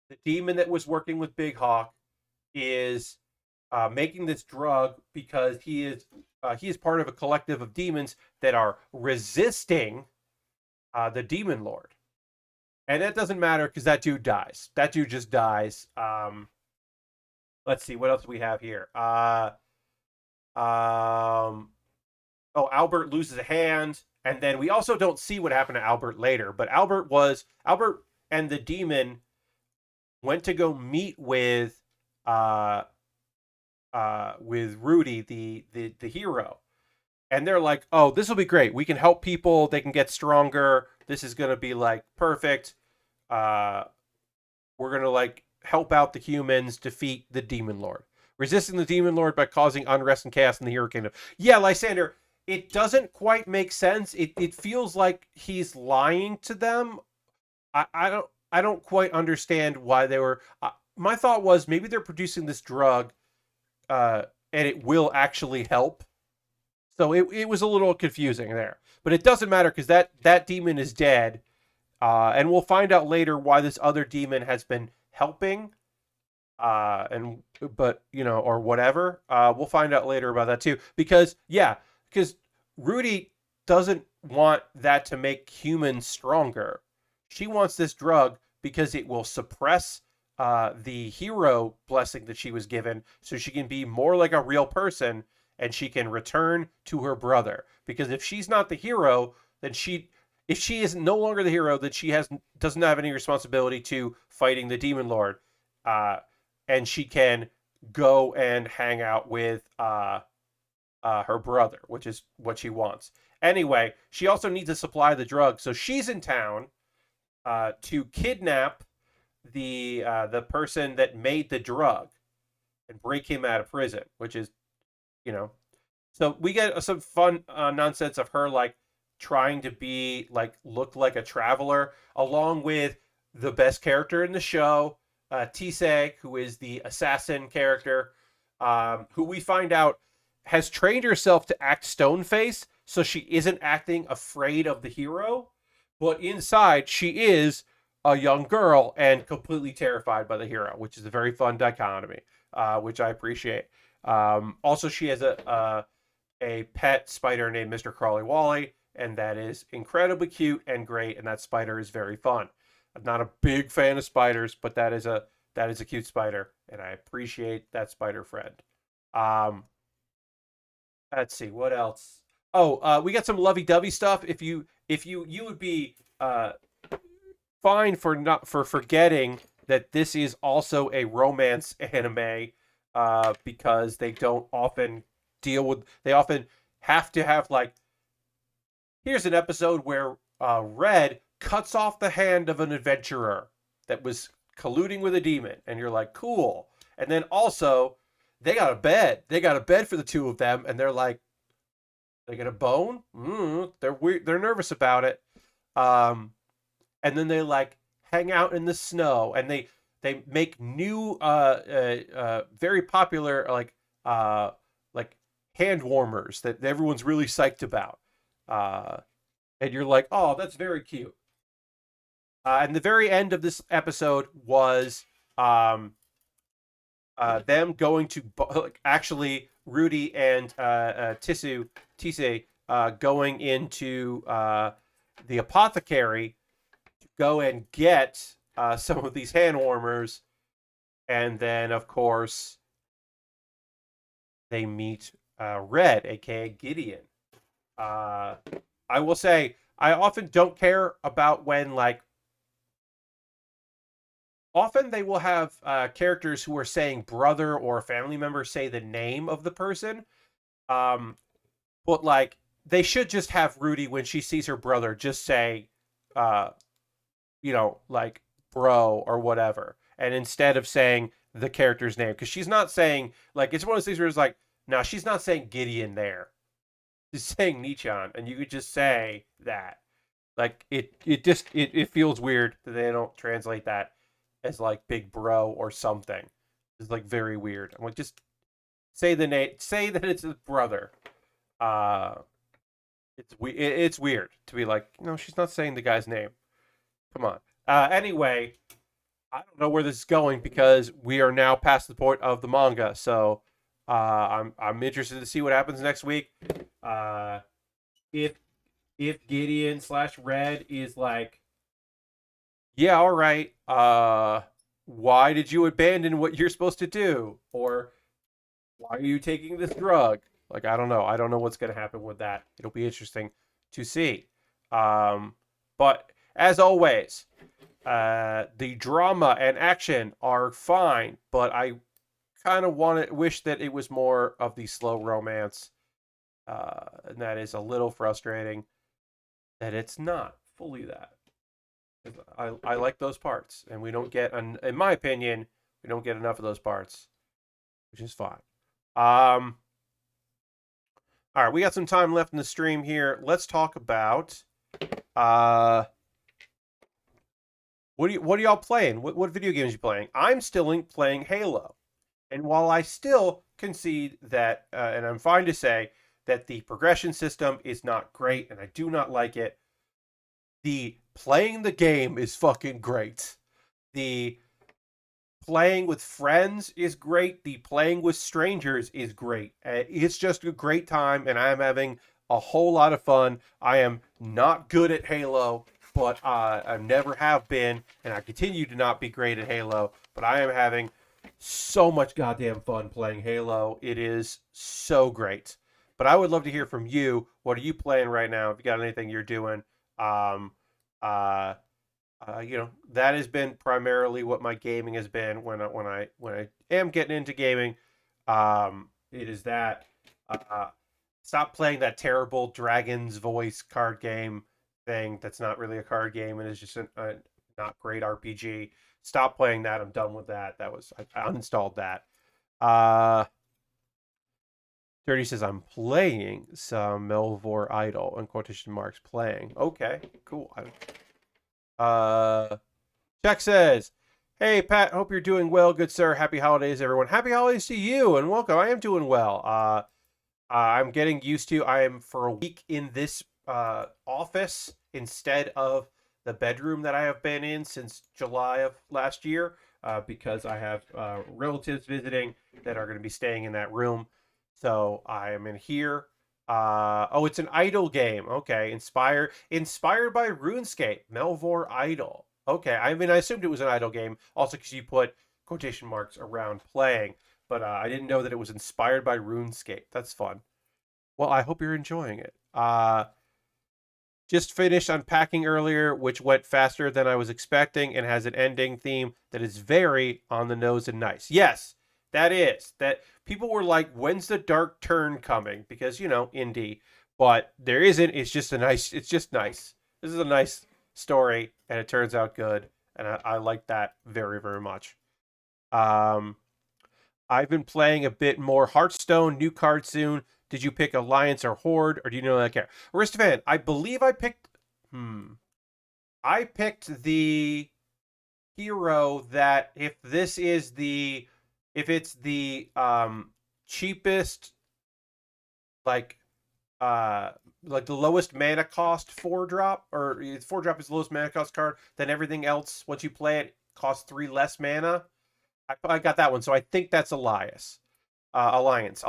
the demon that was working with Big Hawk is making this drug because he is part of a collective of demons that are resisting the demon lord, and that doesn't matter because that dude dies. That dude just dies. Let's see what else we have here. Um, oh, Albert loses a hand, and then we also don't see what happened to Albert later. But Albert and the demon went to go meet uh with Rudy, the hero, and they're like, "Oh, this will be great. We can help people. They can get stronger. This is gonna be like perfect." Uh, we're going to like help out the humans defeat the demon lord. Resisting the demon lord by causing unrest and chaos in the hero kingdom. Yeah, Lysander, it doesn't quite make sense. It feels like he's lying to them. I don't quite understand why they were. My thought was maybe they're producing this drug, and it will actually help. So it was a little confusing there, but it doesn't matter because that demon is dead, and we'll find out later why this other demon has been helping. And but or whatever. We'll find out later about that too, because Rudy doesn't want that to make humans stronger. She wants this drug because it will suppress the hero blessing that she was given, so she can be more like a real person and she can return to her brother. Because if she's not the hero, then if she is no longer the hero, then she doesn't have any responsibility to fighting the demon lord. And she can go and hang out with her brother, which is what she wants. Anyway, she also needs to supply the drug, so she's in town to kidnap the person that made the drug and break him out of prison, which is, So we get some fun nonsense of her like trying to be like look like a traveler, along with the best character in the show, Tisei, who is the assassin character, who we find out has trained herself to act stone face, so she isn't acting afraid of the hero, but inside she is a young girl and completely terrified by the hero, which is a very fun dichotomy, which I appreciate. Also, she has a pet spider named Mr. Crawley Wally, and that is incredibly cute and great, and that spider is very fun. I'm not a big fan of spiders, but that is a cute spider, and I appreciate that spider friend. Um, let's see what else. Oh, we got some lovey-dovey stuff. If you would be fine for not for forgetting that this is also a romance anime, because they don't often they often have to have like, here's an episode where Red cuts off the hand of an adventurer that was colluding with a demon, and you're like, cool. And then also they got a bed for the two of them, and they're like, they get a bone. They're weird, they're nervous about it. And then they like hang out in the snow, and they make new very popular like hand warmers that everyone's really psyched about. And you're like, oh, that's very cute. And the very end of this episode was them going to actually Rudy and Tisei going into the apothecary to go and get some of these hand warmers, and then of course they meet Red, aka Gideon. I will say I often don't care about when like often they will have characters who are saying brother or family member say the name of the person. But like they should just have Rudy, when she sees her brother, just say uh like bro or whatever. And instead of saying the character's name, because she's not saying, like, it's one of those things where it's like, no, she's not saying Gideon there. She's saying Nichan, and you could just say that. Like it feels weird that they don't translate that as like big bro or something. It's like very weird. I'm like, just say the name, say that it's his brother. Uh it's weird to be like, no, she's not saying the guy's name. Come on. Anyway, I don't know where this is going because we are now past the point of the manga. So I'm interested to see what happens next week. If Gideon / Red is like, yeah, all right, why did you abandon what you're supposed to do? Or why are you taking this drug? Like, I don't know. I don't know what's going to happen with that. It'll be interesting to see. But as always, the drama and action are fine, but I kind of wish that it was more of the slow romance. And that is a little frustrating that it's not fully that. I like those parts, and we don't get, in my opinion, we don't get enough of those parts, which is fine. All right, we got some time left in the stream here. Let's talk about what are y'all playing? What video games are you playing? I'm still playing Halo, and while I still concede that, and I'm fine to say that the progression system is not great, and I do not like it, the playing the game is fucking great. The playing with friends is great. The playing with strangers is great. It's just a great time, and I'm having a whole lot of fun. I am not good at Halo, but I never have been, and I continue to not be great at Halo, but I am having so much goddamn fun playing Halo. It is so great. But I would love to hear from you. What are you playing right now? If you got anything you're doing, um, uh, that has been primarily what my gaming has been when I am getting into gaming. It is that stop playing that terrible Dragon's Voice card game thing. That's not really a card game and is just a not great RPG. Stop playing that. I'm done with that. I uninstalled that. Dirty says I'm playing some Melvor Idol in quotation marks. Playing. Okay, cool. Jack says, "Hey Pat, hope you're doing well, good sir. Happy holidays, everyone. Happy holidays to you, and welcome. I am doing well. I'm getting used to. I am for a week in this office instead of the bedroom that I have been in since July of last year, because I have relatives visiting that are going to be staying in that room. So I am in here. Oh, it's an idle game. Okay, inspired by RuneScape, Melvor Idol. Okay, I mean I assumed it was an idle game, also because you put quotation marks around playing, but I didn't know that it was inspired by RuneScape. That's fun. Well, I hope you're enjoying it. Just finished unpacking earlier, which went faster than I was expecting and has an ending theme that is very on the nose and nice. Yes, that is. That people were like, when's the dark turn coming? Because, indie. But there isn't. It's just nice. This is a nice story, and it turns out good. And I like that very, very much. Um, I've been playing a bit more Hearthstone, new card soon. Did you pick Alliance or Horde, or do you know that care? Aristophan, I believe I picked. I picked the hero that if it's the cheapest, like like the lowest mana cost 4-drop, or 4-drop is the lowest mana cost card, then everything else once you play it costs 3 less mana. I got that one, so I think that's Alliance. Alliance.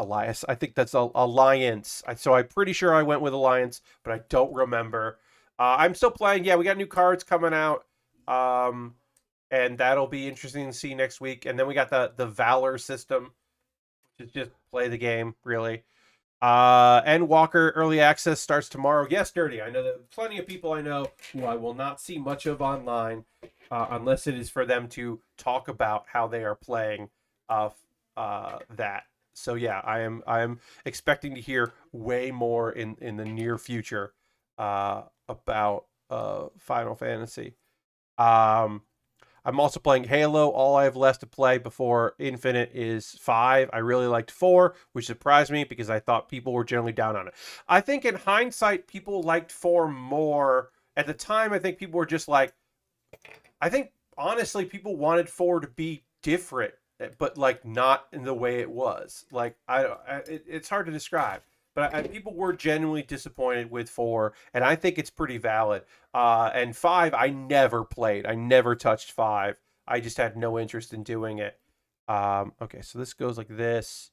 I think that's Alliance. So I'm pretty sure I went with Alliance, but I don't remember. I'm still playing. Yeah, we got new cards coming out, and that'll be interesting to see next week. And then we got the Valor system, which is just play the game, really. And Walker early access starts tomorrow. Yes, Dirty. I know that plenty of people I know who I will not see much of online, unless it is for them to talk about how they are playing that. So yeah, I am expecting to hear way more in the near future about Final Fantasy. I'm also playing Halo. All I have left to play before Infinite is 5. I really liked 4, which surprised me because I thought people were generally down on it. I think in hindsight, people liked 4 more. At the time, I think people were just like, I think honestly, people wanted 4 to be different, but like not in the way it was. Like it's hard to describe. But people were genuinely disappointed with 4, and I think it's pretty valid. And 5, I never played. I never touched 5. I just had no interest in doing it. Okay, so this goes like this.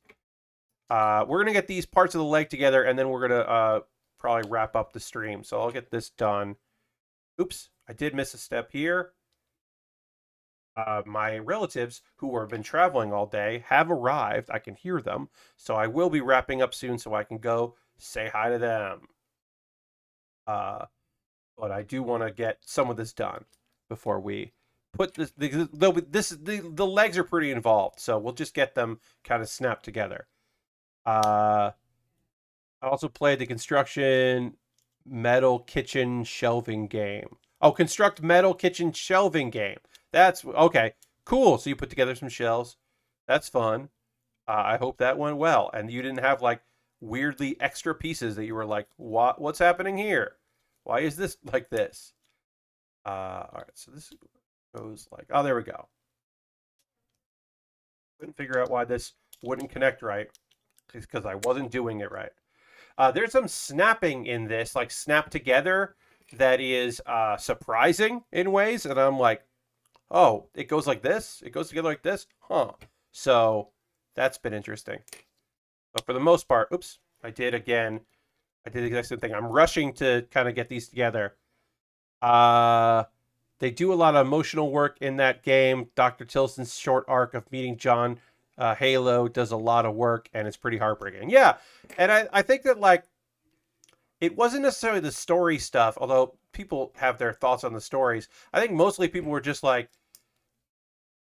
We're gonna get these parts of the leg together, and then we're gonna probably wrap up the stream. So I'll get this done. Oops, I did miss a step here. My relatives who have been traveling all day have arrived. I can hear them. So I will be wrapping up soon so I can go say hi to them. But I do want to get some of this done before we put this. The legs are pretty involved, so we'll just get them kind of snapped together. I also played the construction metal kitchen shelving game. Oh, construct metal kitchen shelving game. That's okay. Cool. So you put together some shelves. That's fun. I hope that went well, and you didn't have like weirdly extra pieces that you were like, What's happening here? Why is this like this?" All right. So this goes like, oh, there we go. Couldn't figure out why this wouldn't connect right, because I wasn't doing it right. There's some snapping in this, like snap together, that is surprising in ways, and I'm like, oh, it goes like this? It goes together like this? Huh. So that's been interesting. But for the most part, oops, I did the exact same thing. I'm rushing to kind of get these together. They do a lot of emotional work in that game. Dr. Tilson's short arc of meeting John Halo does a lot of work, and it's pretty heartbreaking. Yeah, and I think that, like, it wasn't necessarily the story stuff, although people have their thoughts on the stories. I think mostly people were just like,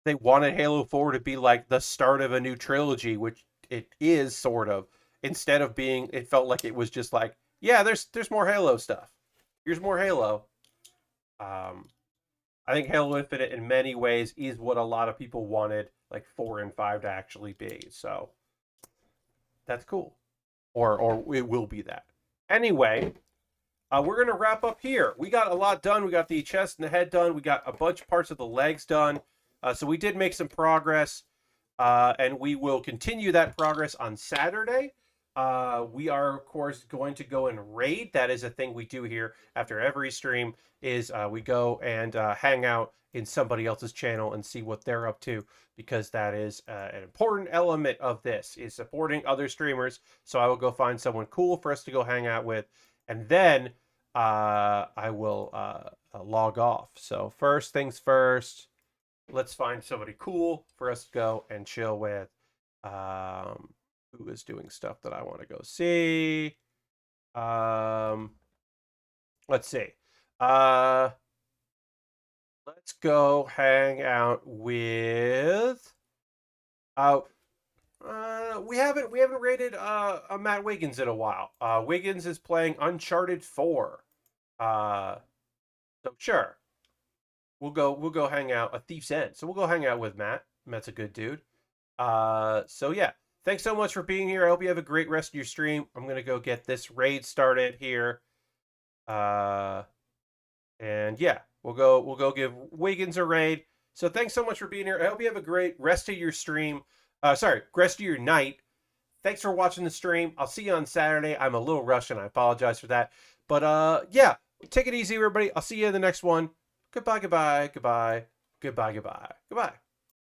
they wanted Halo 4 to be like the start of a new trilogy, which it is sort of. Instead of being, it felt like it was just like, yeah, there's more Halo stuff. Here's more Halo. I think Halo Infinite in many ways is what a lot of people wanted like 4 and 5 to actually be. So that's cool. Or it will be that. Anyway, we're going to wrap up here. We got a lot done. We got the chest and the head done. We got a bunch of parts of the legs done. So we did make some progress. And we will continue that progress on Saturday. We are, of course, going to go and raid. That is a thing we do here after every stream, is we go and hang out in somebody else's channel and see what they're up to, because that is an important element of this, is supporting other streamers. So I will go find someone cool for us to go hang out with, and then I will log off. So first things first, let's find somebody cool for us to go and chill with. Who is doing stuff that I want to go see? Let's see. Let's go hang out with. We haven't rated Matt Wiggins in a while. Wiggins is playing Uncharted 4. So sure, we'll go hang out. A Thief's End. So we'll go hang out with Matt. Matt's a good dude. So yeah, thanks so much for being here. I hope you have a great rest of your stream. I'm gonna go get this raid started here. And yeah, we'll go give Wiggins a raid. So thanks so much for being here. I hope you have a great rest of your stream. Rest of your night. Thanks for watching the stream. I'll see you on Saturday. I'm a little rushed and I apologize for that. But yeah, take it easy, everybody. I'll see you in the next one. Goodbye, goodbye, goodbye, goodbye, goodbye, goodbye.